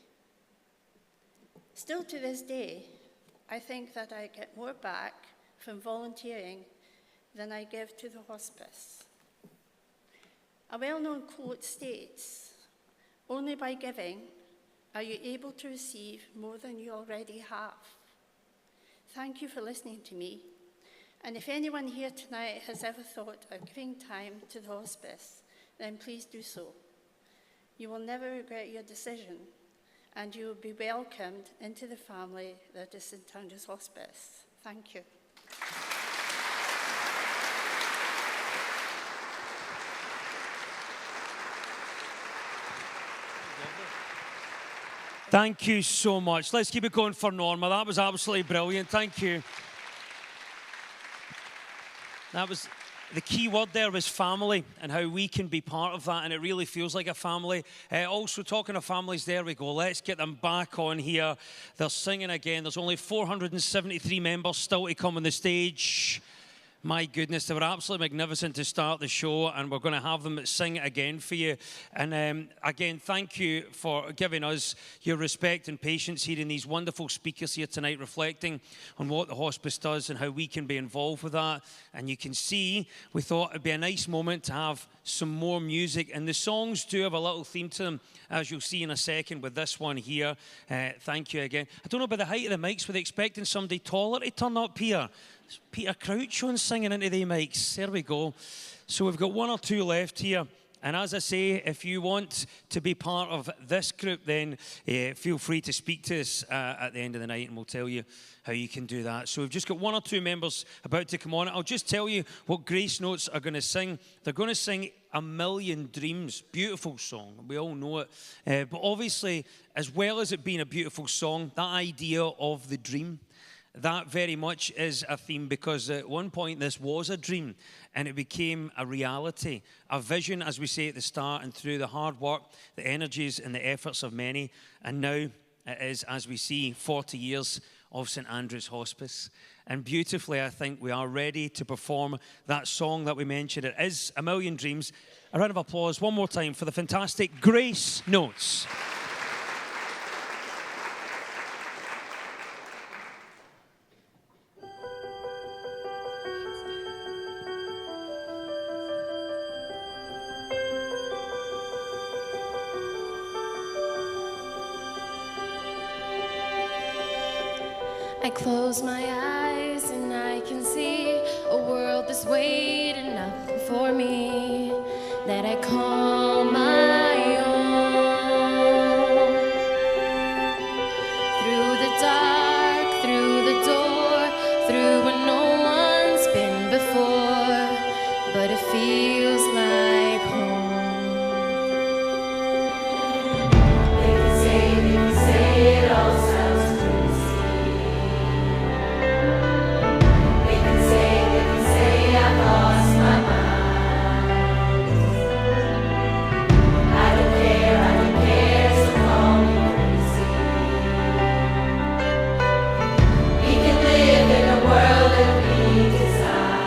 C: Still to this day, I think that I get more back from volunteering than I give to the hospice. A well-known quote states, "Only by giving are you able to receive more than you already have." Thank you for listening to me. And if anyone here tonight has ever thought of giving time to the hospice, then please do so. You will never regret your decision, and you will be welcomed into the family that is St Andrew's Hospice. Thank you.
A: Thank you so much. Let's keep it going for Norma. That was absolutely brilliant. Thank you. That was The key word there was family and how we can be part of that, and it really feels like a family. Also, talking of families, there we go. Let's get them back on here. They're singing again. There's only 473 members still to come on the stage. My goodness, they were absolutely magnificent to start the show, and we're going to have them sing again for you. And again, thank you for giving us your respect and patience, hearing these wonderful speakers here tonight, reflecting on what the hospice does and how we can be involved with that. And you can see, we thought it'd be a nice moment to have some more music. And the songs do have a little theme to them, as you'll see in a second with this one here. Thank you again. I don't know about the height of the mics, were they expecting somebody taller to turn up here? Peter Crouch on singing into the mics. There we go. So we've got one or two left here. And as I say, if you want to be part of this group, then feel free to speak to us at the end of the night, and we'll tell you how you can do that. So we've just got one or two members about to come on. I'll just tell you what Grace Notes are going to sing. They're going to sing A Million Dreams. Beautiful song. We all know it. But obviously, as well as it being a beautiful song, that idea of the dream, that very much is a theme, because at one point this was a dream and it became a reality, a vision, as we say at the start, and through the hard work, the energies and the efforts of many. And now it is, as we see, 40 years of St Andrew's Hospice. And beautifully, I think we are ready to perform that song that we mentioned. It is A Million Dreams. A round of applause one more time for the fantastic Grace Notes.
P: I close my eyes and I can see a world that's waiting up for me, that I call my own. Through the dark, through the door, through where no one's been before, but it feels like home. They can say it all sounds crazy. I've lost my mind. I don't care, so call me crazy. We can live in a world that we design.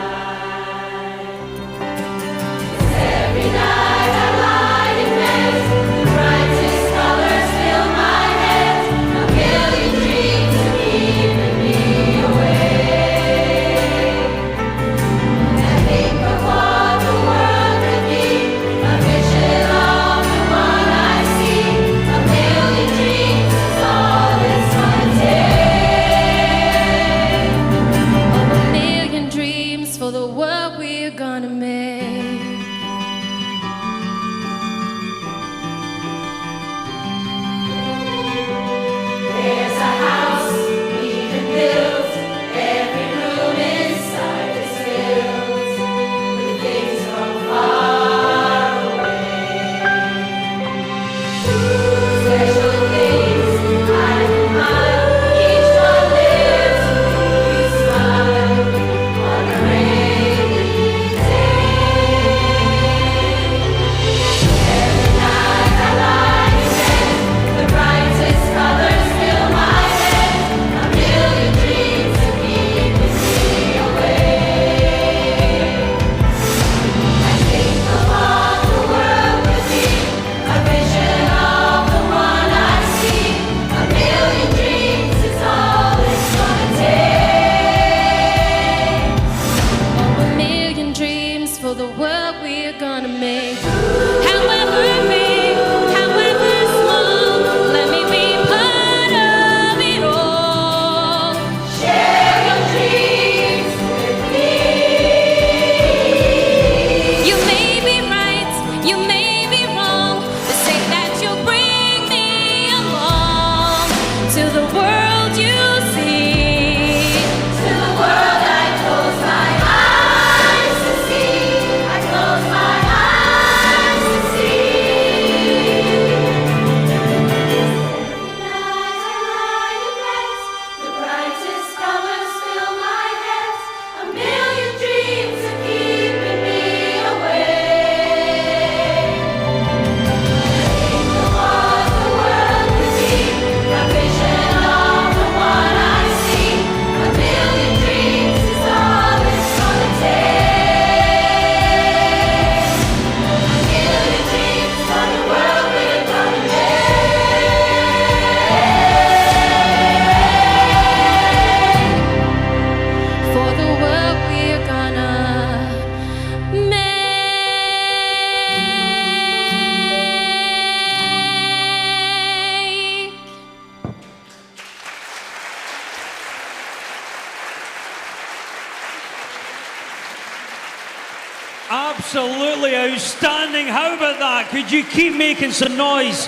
A: Absolutely outstanding. How about that? Could you keep making some noise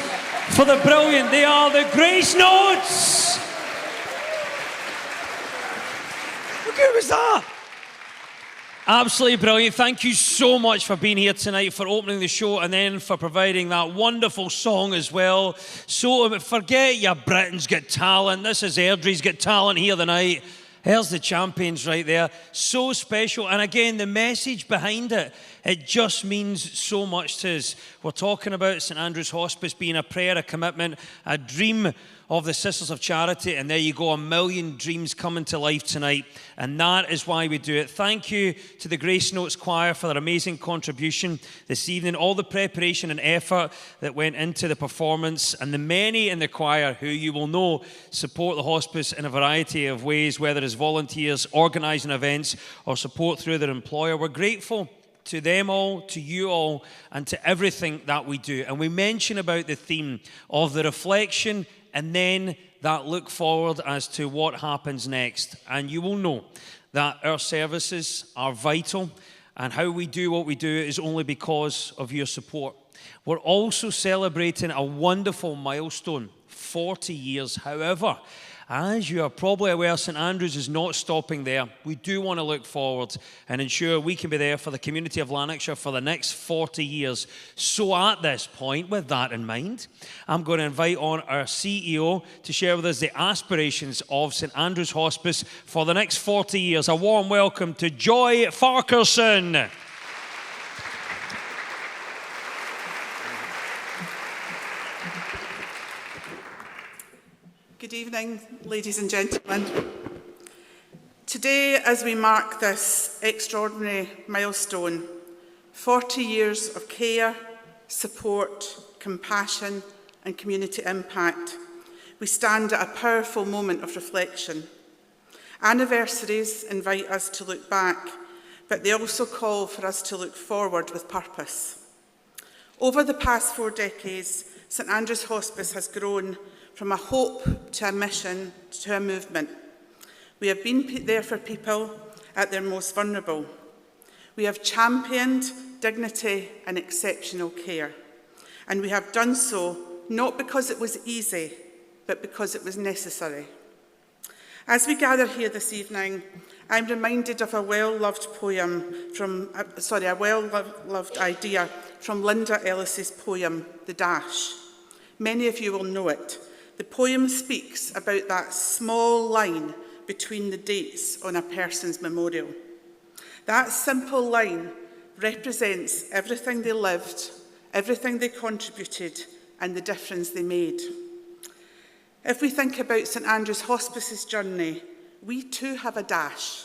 A: for the brilliant? They are the Grace Notes. How good was that? Absolutely brilliant. Thank you so much for being here tonight, for opening the show, and then for providing that wonderful song as well. So forget your Britain's Got Talent. This is Airdrie's Got Talent here tonight. There's the champions right there. So special. And again, the message behind it, it just means so much to us. We're talking about St Andrew's Hospice being a prayer, a commitment, a dream of the Sisters of Charity. And there you go, 1 million dreams coming to life tonight. And that is why we do it. Thank you to the Grace Notes Choir for their amazing contribution this evening. All the preparation and effort that went into the performance. And the many in the choir who you will know support the hospice in a variety of ways, whether it's volunteers, organising events, or support through their employer. We're grateful to them all, to you all, and to everything that we do. And we mention about the theme of the reflection and then that look forward as to what happens next. And you will know that our services are vital, and how we do what we do is only because of your support. We're also celebrating a wonderful milestone, 40 years. However, as you are probably aware, St Andrews is not stopping there. We do want to look forward and ensure we can be there for the community of Lanarkshire for the next 40 years. So at this point, with that in mind, I'm going to invite on our CEO to share with us the aspirations of St Andrews Hospice for the next 40 years. A warm welcome to Joy Farquharson.
M: Good evening, ladies and gentlemen. Today, as we mark this extraordinary milestone, 40 years of care, support, compassion, and community impact, we stand at a powerful moment of reflection. Anniversaries invite us to look back, but they also call for us to look forward with purpose. Over the past 4 decades, St Andrew's Hospice has grown from a hope to a mission to a movement. We have been there for people at their most vulnerable. We have championed dignity and exceptional care. And we have done so not because it was easy, but because it was necessary. As we gather here this evening, I'm reminded of a well-loved idea from Linda Ellis's poem, The Dash. Many of you will know it. The poem speaks about that small line between the dates on a person's memorial. That simple line represents everything they lived, everything they contributed, and the difference they made. If we think about St Andrew's Hospice's journey, we too have a dash.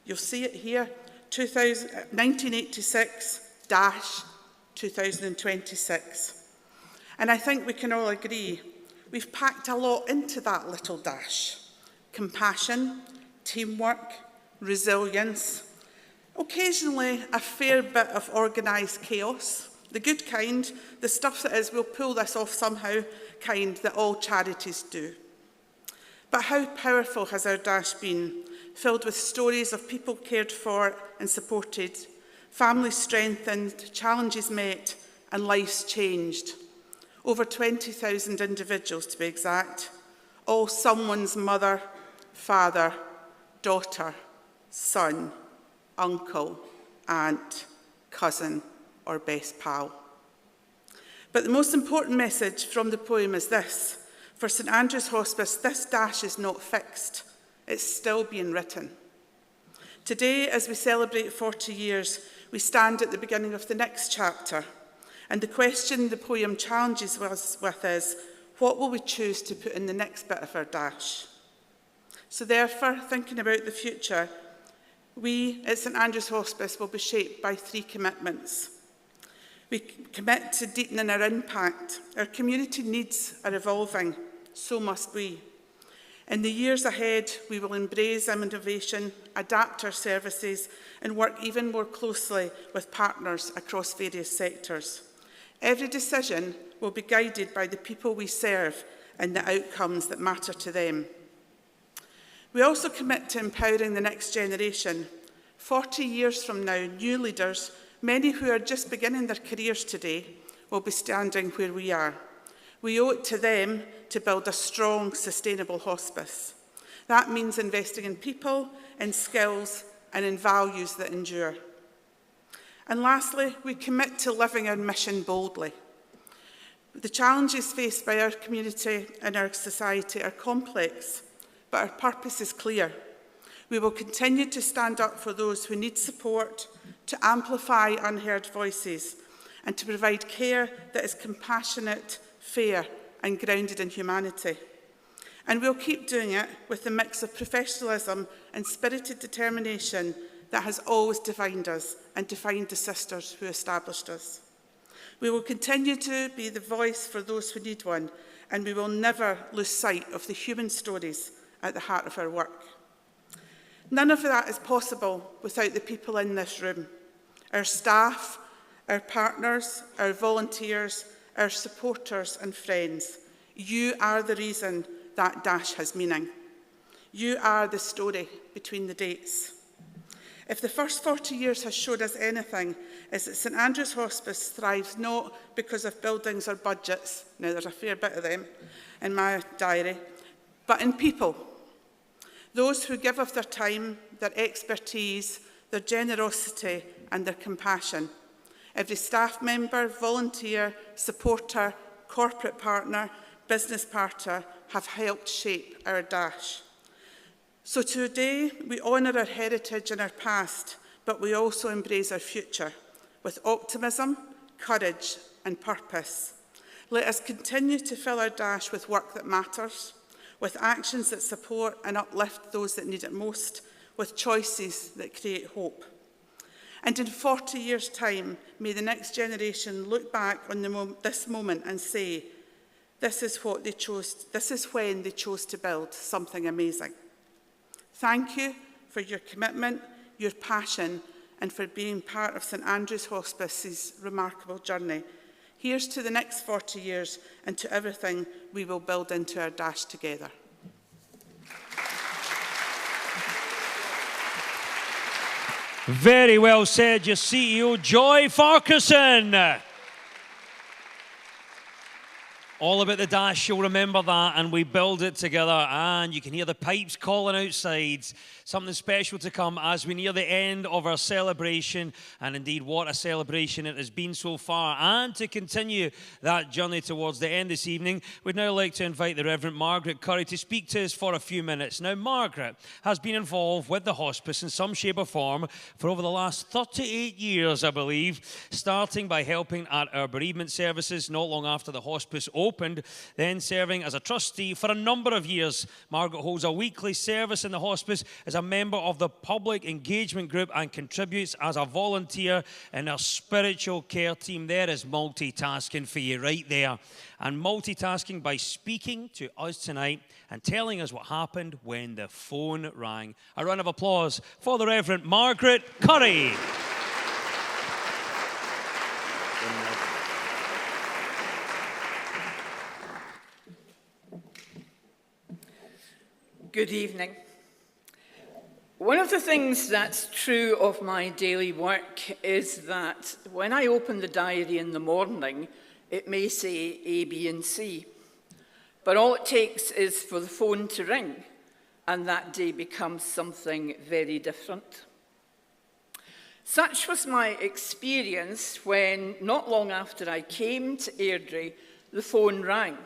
M: You'll see it here, 1986-2026. And I think we can all agree we've packed a lot into that little dash. Compassion, teamwork, resilience, occasionally a fair bit of organised chaos, the good kind, the stuff that is, we'll pull this off somehow kind that all charities do. But how powerful has our dash been, filled with stories of people cared for and supported, families strengthened, challenges met, and lives changed. Over 20,000 individuals, to be exact, all someone's mother, father, daughter, son, uncle, aunt, cousin, or best pal. But the most important message from the poem is this. For St Andrew's Hospice, this dash is not fixed. It's still being written. Today, as we celebrate 40 years, we stand at the beginning of the next chapter. And the question the poem challenges us with is, what will we choose to put in the next bit of our dash? So therefore, thinking about the future, we at St Andrew's Hospice will be shaped by 3 commitments. We commit to deepening our impact. Our community needs are evolving, so must we. In the years ahead, we will embrace innovation, adapt our services, and work even more closely with partners across various sectors. Every decision will be guided by the people we serve and the outcomes that matter to them. We also commit to empowering the next generation. 40 years from now, new leaders many who are just beginning their careers today will be standing where we are. We owe it to them to build a strong, sustainable hospice. That means investing in people, in skills, and in values that endure. And lastly, we commit to living our mission boldly. The challenges faced by our community and our society are complex, but our purpose is clear. We will continue to stand up for those who need support, to amplify unheard voices, and to provide care that is compassionate, fair, and grounded in humanity. And we'll keep doing it with the mix of professionalism and spirited determination that has always defined us and defined the sisters who established us. We will continue to be the voice for those who need one, and we will never lose sight of the human stories at the heart of our work. None of that is possible without the people in this room, our staff, our partners, our volunteers, our supporters and friends. You are the reason that dash has meaning. You are the story between the dates. If the first 40 years has showed us anything, it's that St Andrew's Hospice thrives not because of buildings or budgets, now there's a fair bit of them in my diary, but in people. Those who give of their time, their expertise, their generosity and their compassion. Every staff member, volunteer, supporter, corporate partner, business partner have helped shape our dash. So today we honour our heritage and our past, but we also embrace our future with optimism, courage and purpose. Let us continue to fill our dash with work that matters, with actions that support and uplift those that need it most, with choices that create hope. And in 40 years' time, may the next generation look back on this moment and say, this is when they chose to build something amazing. Thank you for your commitment, your passion, and for being part of St Andrew's Hospice's remarkable journey. Here's to the next 40 years and to everything we will build into our dash together.
A: Very well said, your CEO, Joy Farquharson. All about the dash, you'll remember that, and we build it together, and you can hear the pipes calling outside. Something special to come as we near the end of our celebration, and indeed what a celebration it has been so far. And to continue that journey towards the end this evening, we'd now like to invite the Reverend Margaret Curry to speak to us for a few minutes. Now, Margaret has been involved with the hospice in some shape or form for over the last 38 years, I believe, starting by helping at our bereavement services not long after the hospice opened, then serving as a trustee for a number of years. Margaret holds a weekly service in the hospice as a member of the public engagement group and contributes as a volunteer in our spiritual care team. There is multitasking for you right there. And multitasking by speaking to us tonight and telling us what happened when the phone rang. A round of applause for the Reverend Margaret Curry.
Q: Good evening. One of the things that's true of my daily work is that when I open the diary in the morning, it may say A, B, and C. But all it takes is for the phone to ring, and that day becomes something very different. Such was my experience when, not long after I came to Airdrie, the phone rang.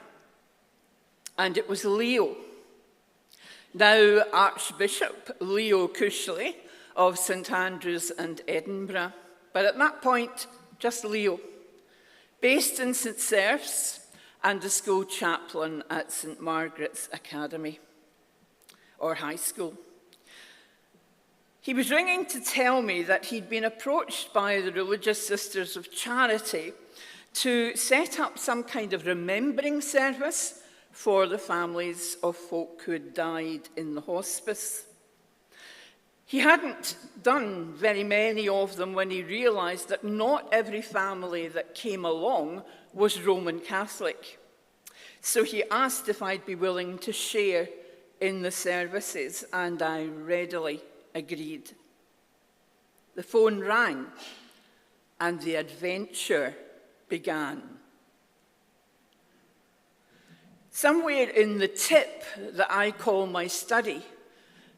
Q: And it was Leo. Now Archbishop Leo Cushley of St Andrews and Edinburgh, but at that point, just Leo, based in St Serph's and a school chaplain at St Margaret's Academy, or high school. He was ringing to tell me that he'd been approached by the Religious Sisters of Charity to set up some kind of remembering service for the families of folk who had died in the hospice. He hadn't done very many of them when he realised that not every family that came along was Roman Catholic. So he asked if I'd be willing to share in the services, and I readily agreed. The phone rang, and the adventure began. Somewhere in the tip that I call my study,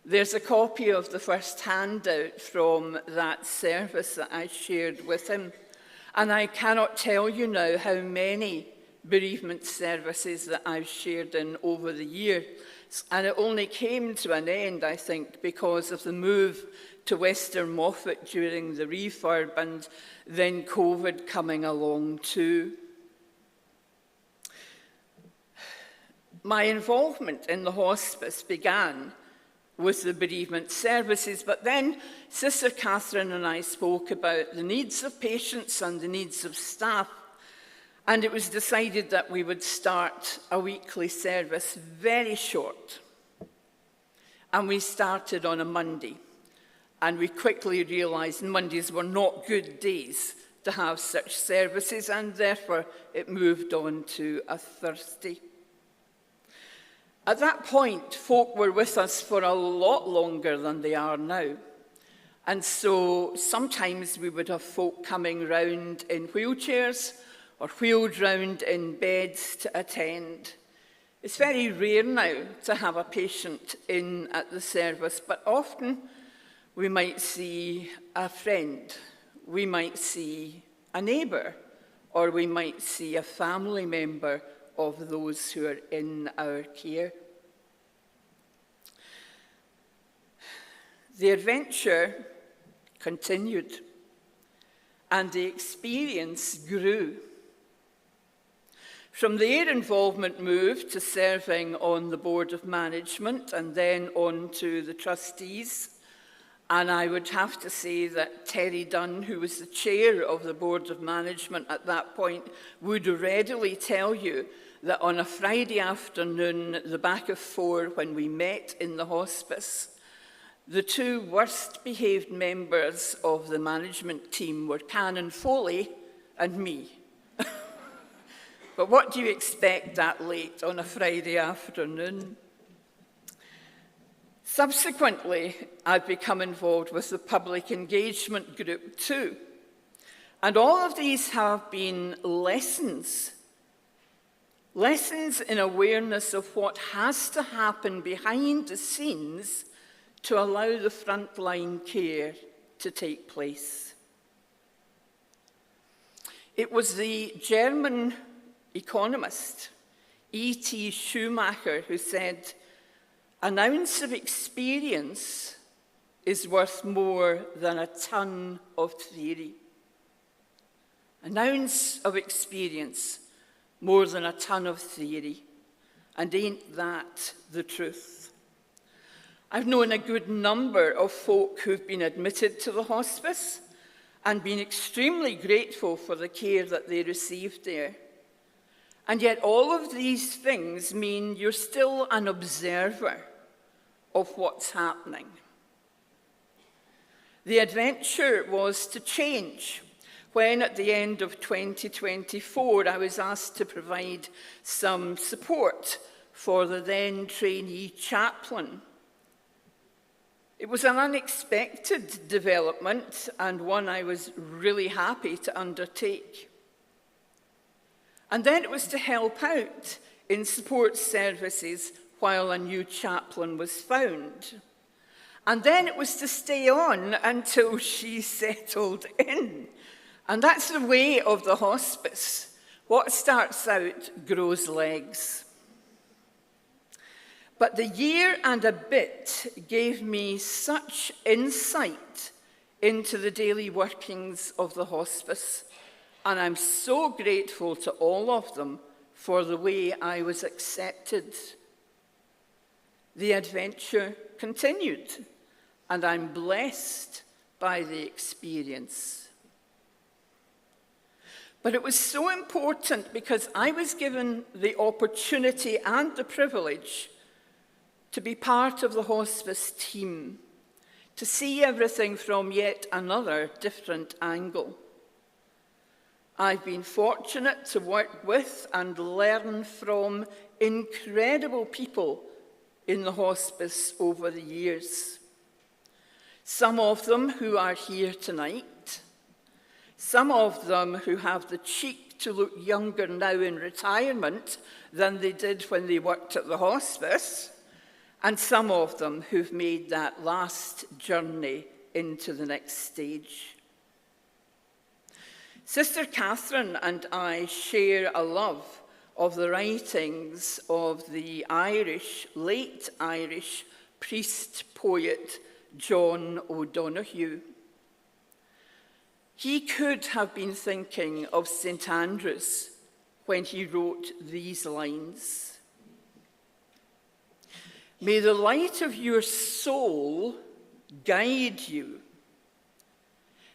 Q: there's a copy of the first handout from that service that I shared with him. And I cannot tell you now how many bereavement services that I've shared in over the years. And it only came to an end, I think, because of the move to Western Moffat during the refurb and then COVID coming along too. My involvement in the hospice began with the bereavement services, but then Sister Catherine and I spoke about the needs of patients and the needs of staff, and it was decided that we would start a weekly service, very short. And we started on a Monday, and we quickly realised Mondays were not good days to have such services, and therefore it moved on to a Thursday. At that point, folk were with us for a lot longer than they are now. And so sometimes we would have folk coming round in wheelchairs or wheeled round in beds to attend. It's very rare now to have a patient in at the service, but often we might see a friend, we might see a neighbour, or we might see a family member of those who are in our care. The adventure continued, and the experience grew. From there, involvement moved to serving on the Board of Management and then on to the trustees. And I would have to say that Terry Dunn, who was the chair of the Board of Management at that point, would readily tell you that on a Friday afternoon, the back of 4, when we met in the hospice, the two worst behaved members of the management team were Canon Foley and me. But what do you expect that late on a Friday afternoon? Subsequently, I've become involved with the public engagement group too. And all of these have been lessons in awareness of what has to happen behind the scenes to allow the frontline care to take place. It was the German economist E.T. Schumacher who said, "An ounce of experience is worth more than a ton of theory." An ounce of experience more than a ton of theory. And ain't that the truth? I've known a good number of folk who've been admitted to the hospice and been extremely grateful for the care that they received there. And yet all of these things mean you're still an observer of what's happening. The adventure was to change when at the end of 2024 I was asked to provide some support for the then trainee chaplain. It was an unexpected development and one I was really happy to undertake. And then it was to help out in support services while a new chaplain was found. And then it was to stay on until she settled in. And that's the way of the hospice. What starts out grows legs. But the year and a bit gave me such insight into the daily workings of the hospice. And I'm so grateful to all of them for the way I was accepted. The adventure continued, and I'm blessed by the experience. But it was so important because I was given the opportunity and the privilege to be part of the hospice team, to see everything from yet another different angle. I've been fortunate to work with and learn from incredible people in the hospice over the years. Some of them who are here tonight, some of them who have the cheek to look younger now in retirement than they did when they worked at the hospice, and some of them who've made that last journey into the next stage. Sister Catherine and I share a love of the writings of the late Irish priest-poet John O'Donoghue. He could have been thinking of St. Andrews when he wrote these lines. May the light of your soul guide you.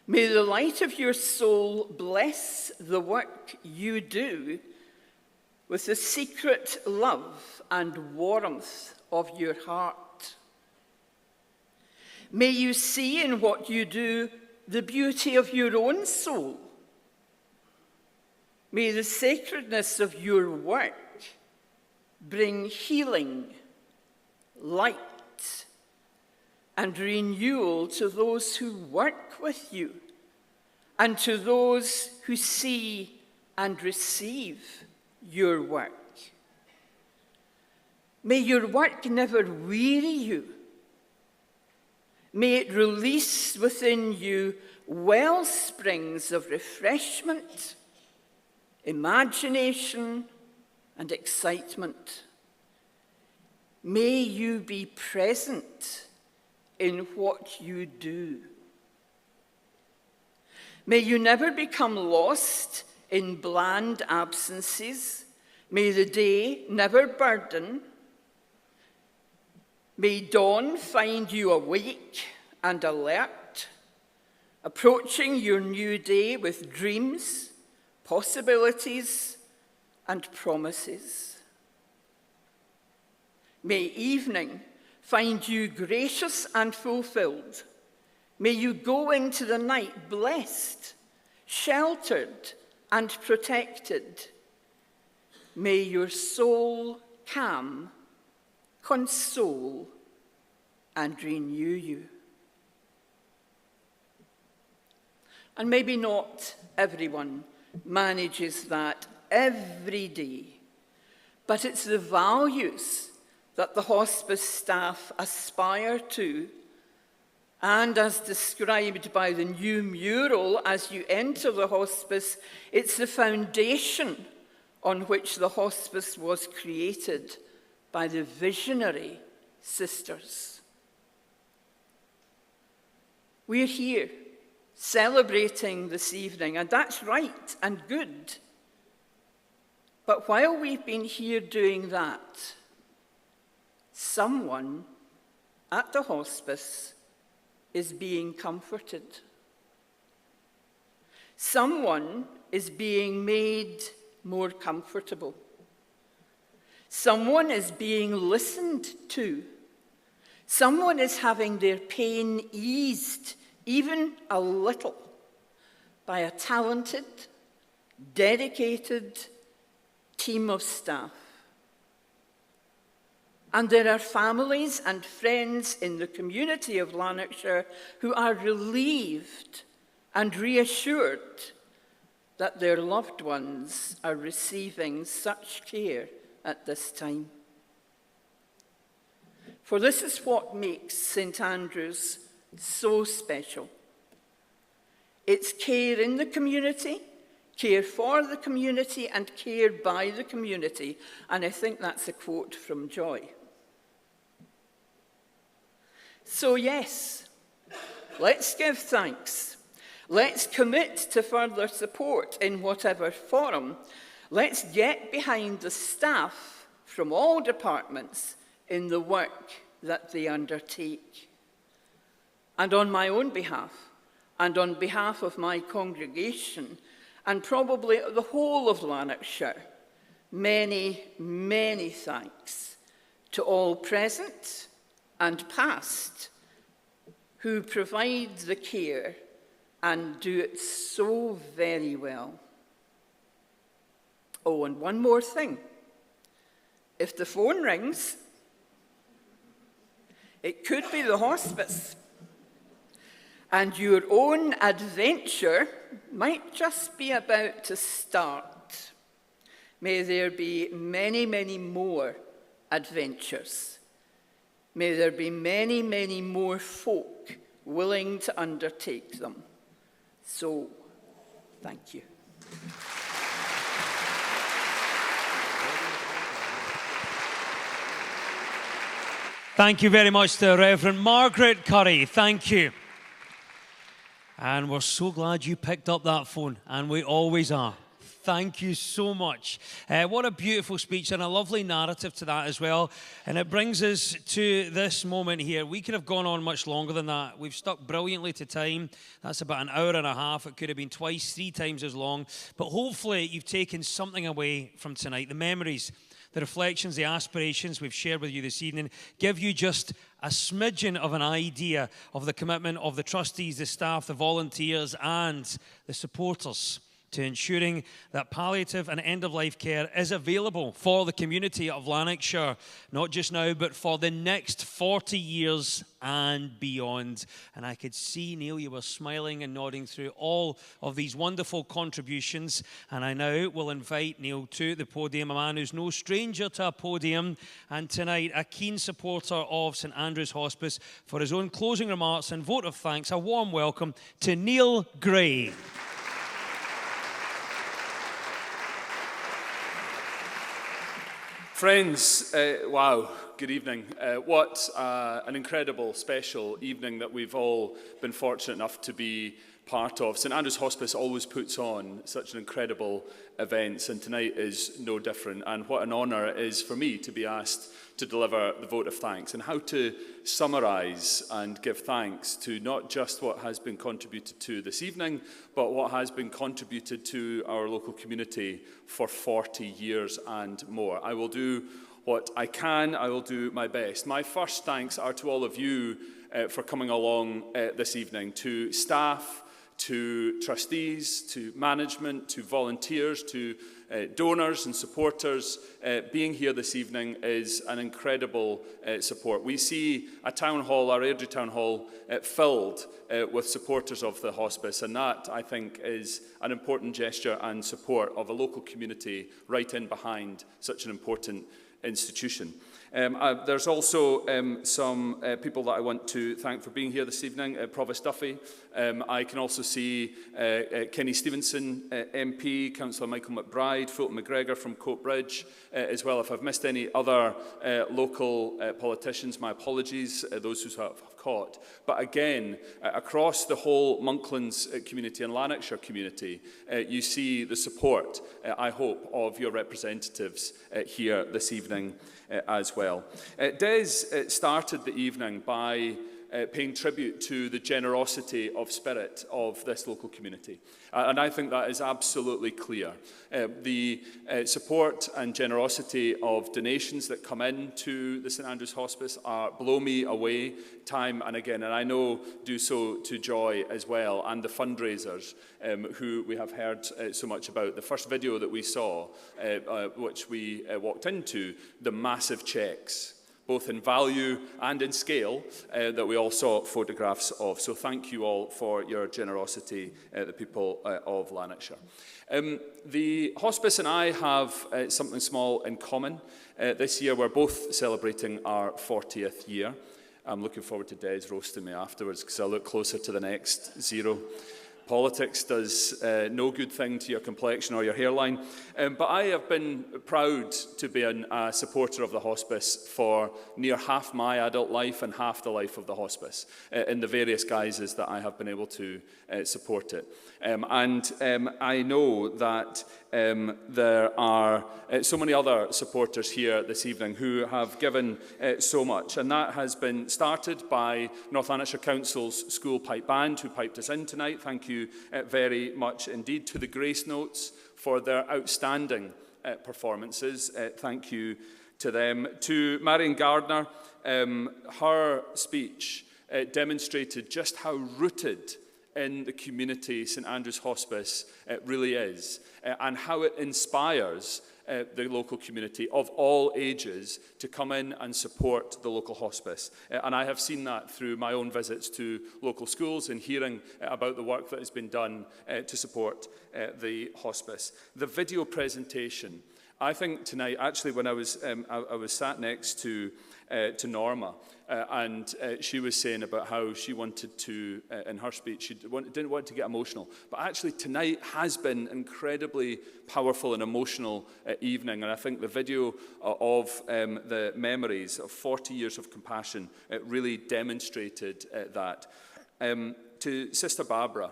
Q: May the light of your soul bless the work you do with the secret love and warmth of your heart. May you see in what you do the beauty of your own soul. May the sacredness of your work bring healing, light, and renewal to those who work with you and to those who see and receive your work. May your work never weary you. May it release within you well springs of refreshment, imagination, and excitement. May you be present in what you do. May you never become lost in bland absences. May the day never burden. May dawn find you awake and alert, approaching your new day with dreams, possibilities, and promises. May evening find you gracious and fulfilled. May you go into the night blessed, sheltered, and protected. May your soul calm, console, and renew you. And maybe not everyone manages that every day, but it's the values that the hospice staff aspire to, and as described by the new mural as you enter the hospice, it's the foundation on which the hospice was created by the visionary sisters. We're here celebrating this evening, and that's right and good. But while we've been here doing that, someone at the hospice is being comforted. Someone is being made more comfortable. Someone is being listened to. Someone is having their pain eased, even a little, by a talented, dedicated team of staff. And there are families and friends in the community of Lanarkshire who are relieved and reassured that their loved ones are receiving such care at this time. For this is what makes St. Andrews so special. It's care in the community, care for the community, and care by the community. And I think that's a quote from Joy. So yes, let's give thanks. Let's commit to further support in whatever form. Let's get behind the staff from all departments in the work that they undertake. And on my own behalf, and on behalf of my congregation, and probably the whole of Lanarkshire, many, many thanks to all present and past who provide the care and do it so very well. Oh, and one more thing. If the phone rings, it could be the hospice. and your own adventure might just be about to start. May there be many, many more adventures. May there be many, many more folk willing to undertake them. So, thank you.
A: Thank you very much to Reverend Margaret Curry. Thank you. And we're so glad you picked up that phone, and we always are. Thank you so much. What a beautiful speech and a lovely narrative to that as well. And it brings us to this moment here. We could have gone on much longer than that. We've stuck brilliantly to time. That's about an hour and a half. It could have been twice, 3 times as long. But hopefully you've taken something away from tonight. The memories, the reflections, the aspirations we've shared with you this evening give you just a smidgen of an idea of the commitment of the trustees, the staff, the volunteers, and the supporters to ensuring that palliative and end-of-life care is available for the community of Lanarkshire, not just now, but for the next 40 years and beyond. And I could see, Neil, you were smiling and nodding through all of these wonderful contributions. And I now will invite Neil to the podium, a man who's no stranger to a podium, and tonight a keen supporter of St Andrew's Hospice, for his own closing remarks and vote of thanks. A warm welcome to Neil Gray.
R: Friends, wow, good evening. What an incredible, special evening that we've all been fortunate enough to be part of. St Andrew's Hospice always puts on such an incredible events, and tonight is no different. And what an honour it is for me to be asked to deliver the vote of thanks, and how to summarise and give thanks to not just what has been contributed to this evening, but what has been contributed to our local community for 40 years and more. I will do what I can. I will do my best. My first thanks are to all of you for coming along this evening, to staff, to trustees, to management, to volunteers, to donors and supporters. Being here this evening is an incredible support. We see a town hall, our Airdrie Town Hall, filled with supporters of the hospice, and that, I think, is an important gesture and support of a local community right in behind such an important institution. There's also some people that I want to thank for being here this evening. Provost Duffy. I can also see Kenny Stevenson, MP, Councillor Michael McBride, Fulton McGregor from Coatbridge as well. If I've missed any other local politicians, my apologies, those who have caught. But again, across the whole Monklands community and Lanarkshire community, you see the support, I hope, of your representatives here this evening as well. Des started the evening by paying tribute to the generosity of spirit of this local community. And I think that is absolutely clear. The support and generosity of donations that come in to the St Andrew's Hospice blow me away time and again, and I know do so to Joy as well, and the fundraisers who we have heard so much about. The first video that we saw, which we walked into, the massive cheques, both in value and in scale, that we all saw photographs of. So thank you all for your generosity, the people of Lanarkshire. The hospice and I have something small in common. This year we're both celebrating our 40th year. I'm looking forward to Des roasting me afterwards because I look closer to the next 0. Politics does no good thing to your complexion or your hairline. But I have been proud to be a supporter of the hospice for near half my adult life and half the life of the hospice in the various guises that I have been able to support it. I know that there are so many other supporters here this evening who have given so much, and that has been started by North Lanarkshire Council's School Pipe Band, who piped us in tonight. Thank you very much indeed. To the Grace Notes for their outstanding performances. Thank you to them. To Marion Gardner, her speech demonstrated just how rooted in the community St Andrew's Hospice really is, and how it inspires the local community of all ages to come in and support the local hospice. And I have seen that through my own visits to local schools and hearing about the work that has been done to support the hospice. The video presentation, I think tonight, actually when I was sat next to Norma, and she was saying about how she wanted to, in her speech, she didn't want to get emotional. But actually tonight has been incredibly powerful and emotional evening. And I think the video of the memories of 40 years of compassion really demonstrated that. To Sister Barbara,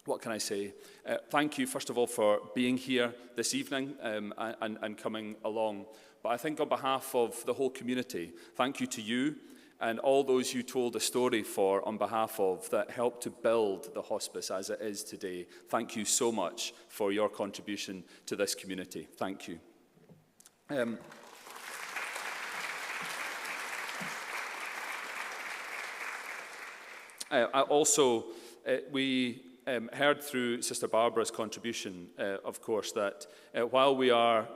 R: what can I say? Thank you, first of all, for being here this evening and coming along. But I think on behalf of the whole community, thank you to you and all those you told a story for on behalf of that helped to build the hospice as it is today. Thank you so much for your contribution to this community. Thank you. We heard through Sister Barbara's contribution, of course, that while we are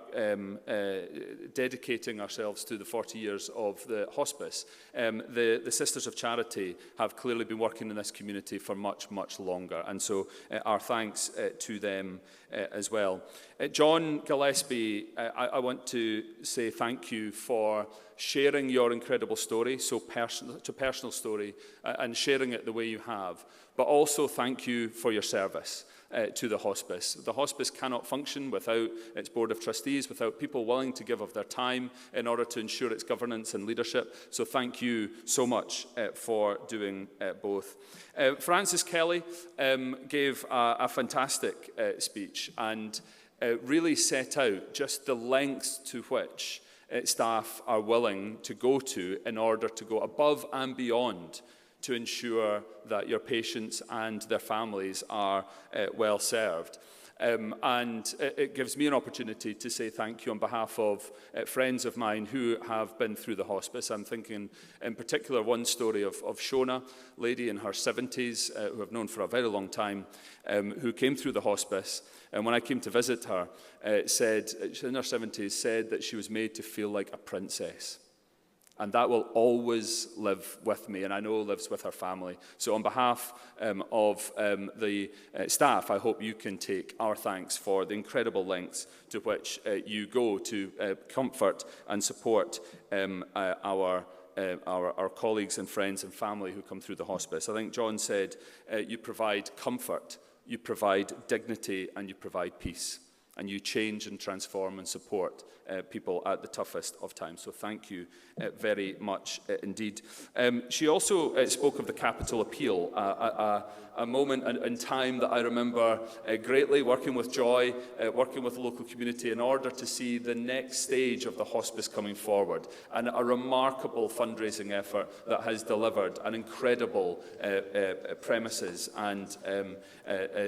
R: dedicating ourselves to the 40 years of the hospice, the Sisters of Charity have clearly been working in this community for much, much longer. And so our thanks to them as well. John Gillespie, I want to say thank you for sharing your incredible story, personal story, and sharing it the way you have. But also thank you for your service to the hospice. The hospice cannot function without its board of trustees, without people willing to give of their time in order to ensure its governance and leadership. So thank you so much for doing both. Francis Kelly gave a fantastic speech and really set out just the lengths to which staff are willing to go to in order to go above and beyond to ensure that your patients and their families are well served. And it gives me an opportunity to say thank you on behalf of friends of mine who have been through the hospice. I'm thinking in particular one story of Shona, lady in her 70s who I've known for a very long time, who came through the hospice. And when I came to visit her, said, in her 70s, said that she was made to feel like a princess. And that will always live with me, and I know lives with her family. So on behalf of the staff, I hope you can take our thanks for the incredible lengths to which you go to comfort and support our colleagues and friends and family who come through the hospice. I think John said, you provide comfort, you provide dignity, and you provide peace. And you change and transform and support people at the toughest of times. So thank you very much indeed. She also spoke of the capital appeal, a moment in time that I remember greatly, working with Joy, working with the local community in order to see the next stage of the hospice coming forward, and a remarkable fundraising effort that has delivered an incredible premises and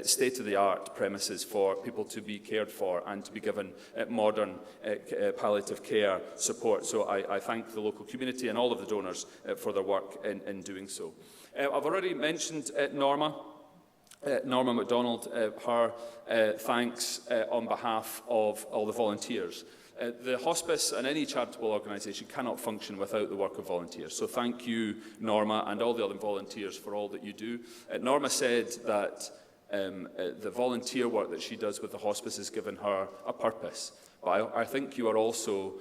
R: state-of-the-art premises for people to be cared for and to be given modern palliative care support. So I thank the local community and all of the donors for their work in doing so. I've already mentioned Norma MacDonald, her thanks on behalf of all the volunteers. The hospice and any charitable organisation cannot function without the work of volunteers. So thank you, Norma, and all the other volunteers for all that you do. Norma said that the volunteer work that she does with the hospice has given her a purpose. But I think you are also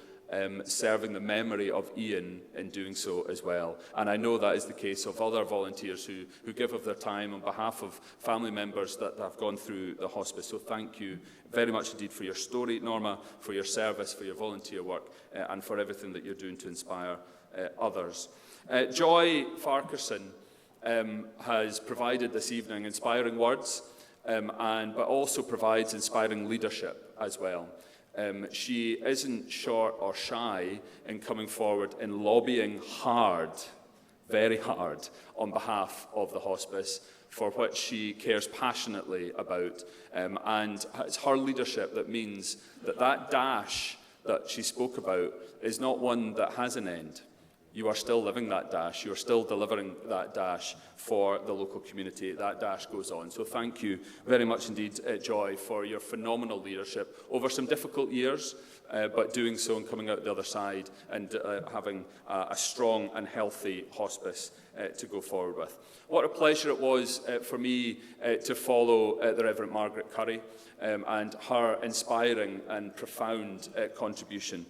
R: serving the memory of Ian in doing so as well. And I know that is the case of other volunteers who give of their time on behalf of family members that have gone through the hospice. So thank you very much indeed for your story, Norma, for your service, for your volunteer work, and for everything that you're doing to inspire others. Joy Farquharson has provided this evening inspiring words, but also provides inspiring leadership as well. She isn't short or shy in coming forward and lobbying hard, very hard, on behalf of the hospice, for which she cares passionately about. And it's her leadership that means that dash that she spoke about is not one that has an end. you are still living that dash. You are still delivering that dash for the local community. That dash goes on. So thank you very much indeed, Joy, for your phenomenal leadership over some difficult years, but doing so and coming out the other side and having a strong and healthy hospice to go forward with. What a pleasure it was for me to follow the Reverend Margaret Curry and her inspiring and profound contribution.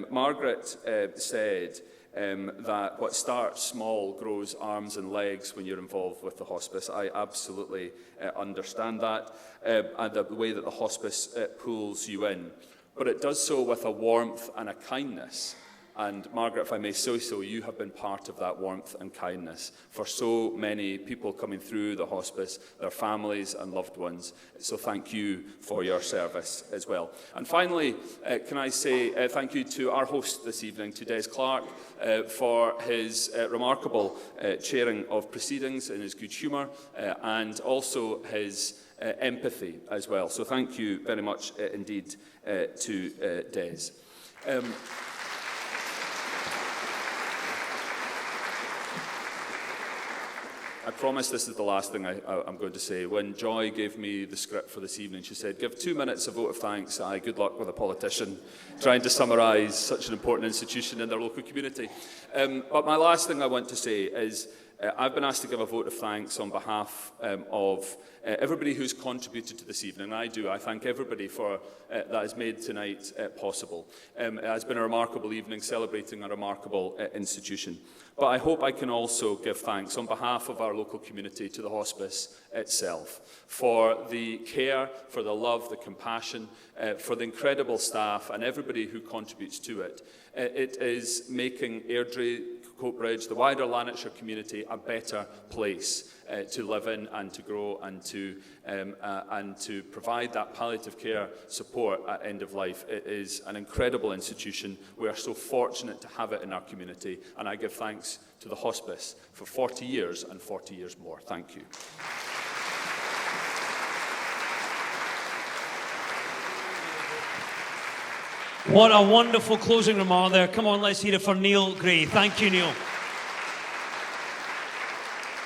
R: Margaret said that what starts small grows arms and legs when you're involved with the hospice. I absolutely understand that, and the way that the hospice pulls you in. But it does so with a warmth and a kindness. And Margaret, if I may say so, you have been part of that warmth and kindness for so many people coming through the hospice, their families and loved ones. So thank you for your service as well. And finally, can I say thank you to our host this evening, to Des Clark, for his remarkable chairing of proceedings and his good humour, and also his empathy as well. So thank you very much indeed to Des. I promise this is the last thing I'm going to say. When Joy gave me the script for this evening, she said, give 2 minutes a vote of thanks. Aye, good luck with a politician trying to summarise such an important institution in their local community. But my last thing I want to say is I've been asked to give a vote of thanks on behalf of everybody who's contributed to this evening. I thank everybody for that has made tonight possible. It has been a remarkable evening celebrating a remarkable institution. But I hope I can also give thanks on behalf of our local community to the hospice itself for the care, for the love, the compassion, for the incredible staff and everybody who contributes to it. It is making Airdrie, Coatbridge, the wider Lanarkshire community a better place to live in and to grow and to provide that palliative care support at end of life. It is an incredible institution. We are so fortunate to have it in our community, and I give thanks to the hospice for 40 years and 40 years more. Thank you.
A: What a wonderful closing remark there. Come on, let's hear it for Neil Gray. Thank you, Neil.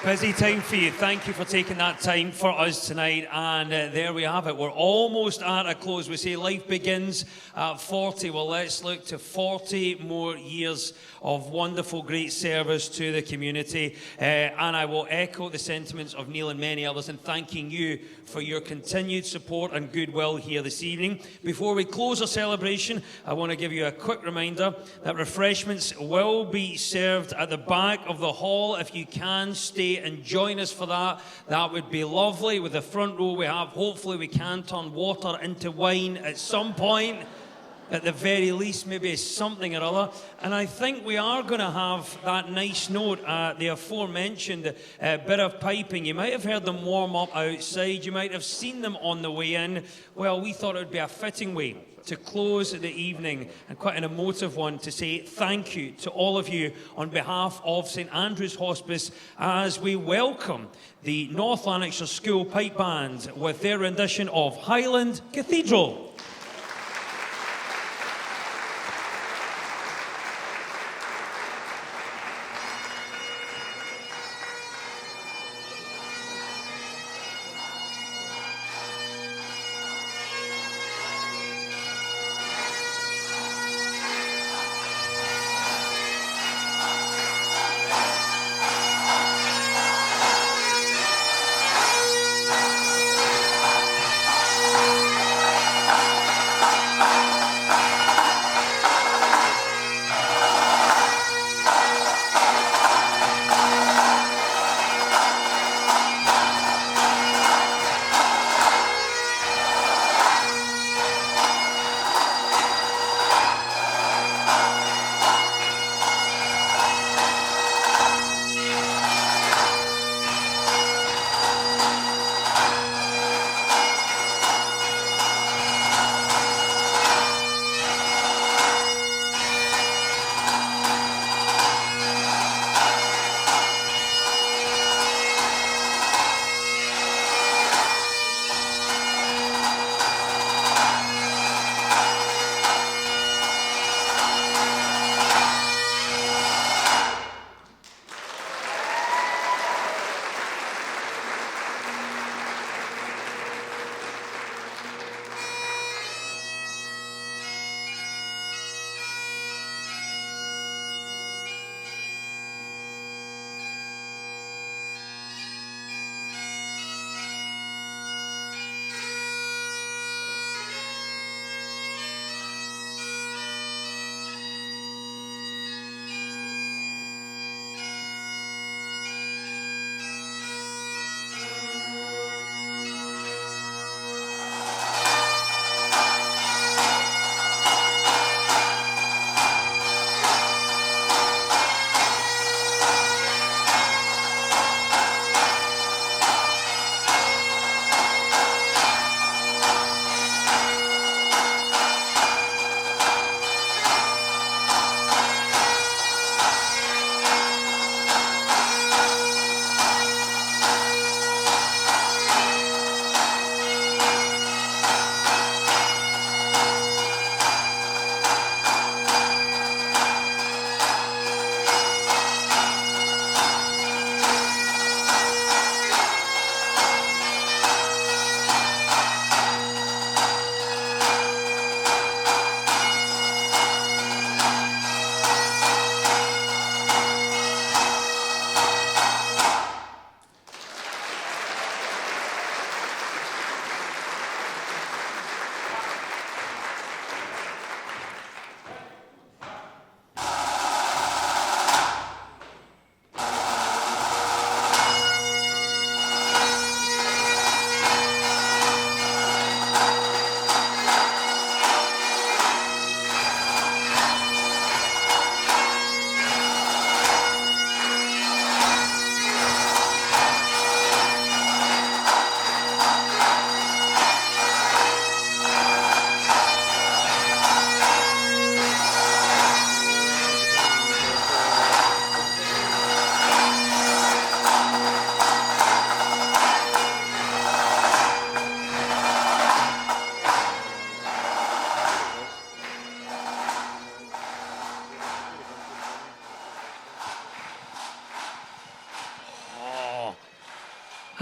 A: Busy time for you. Thank you for taking that time for us tonight. And there we have it. We're almost at a close. We say life begins at 40. Well, let's look to 40 more years of wonderful, great service to the community. And I will echo the sentiments of Neil and many others in thanking you for your continued support and goodwill here this evening. Before we close our celebration, I want to give you a quick reminder that refreshments will be served at the back of the hall. If you can, stay and join us for that. That would be lovely. With the front row we have, hopefully we can turn water into wine at some point. At the very least, maybe something or other. And I think we are going to have that nice note, the aforementioned bit of piping. You might have heard them warm up outside. You might have seen them on the way in. Well, we thought it would be a fitting way to close the evening, and quite an emotive one, to say thank you to all of you on behalf of St Andrew's Hospice as we welcome the North Lanarkshire School Pipe Band with their rendition of Highland Cathedral.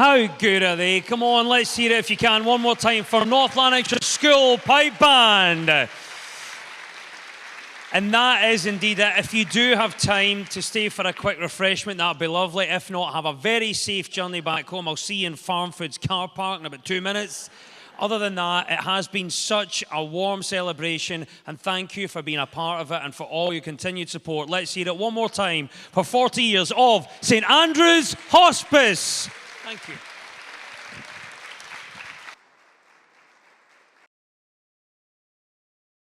A: How good are they? Come on, let's hear it if you can. One more time for North Lanarkshire School Pipe Band. And that is indeed it. If you do have time to stay for a quick refreshment, that'd be lovely. If not, have a very safe journey back home. I'll see you in Farm Foods car park in about 2 minutes. Other than that, it has been such a warm celebration, and thank you for being a part of it and for all your continued support. Let's hear it one more time for 40 years of St Andrew's Hospice. Thank you.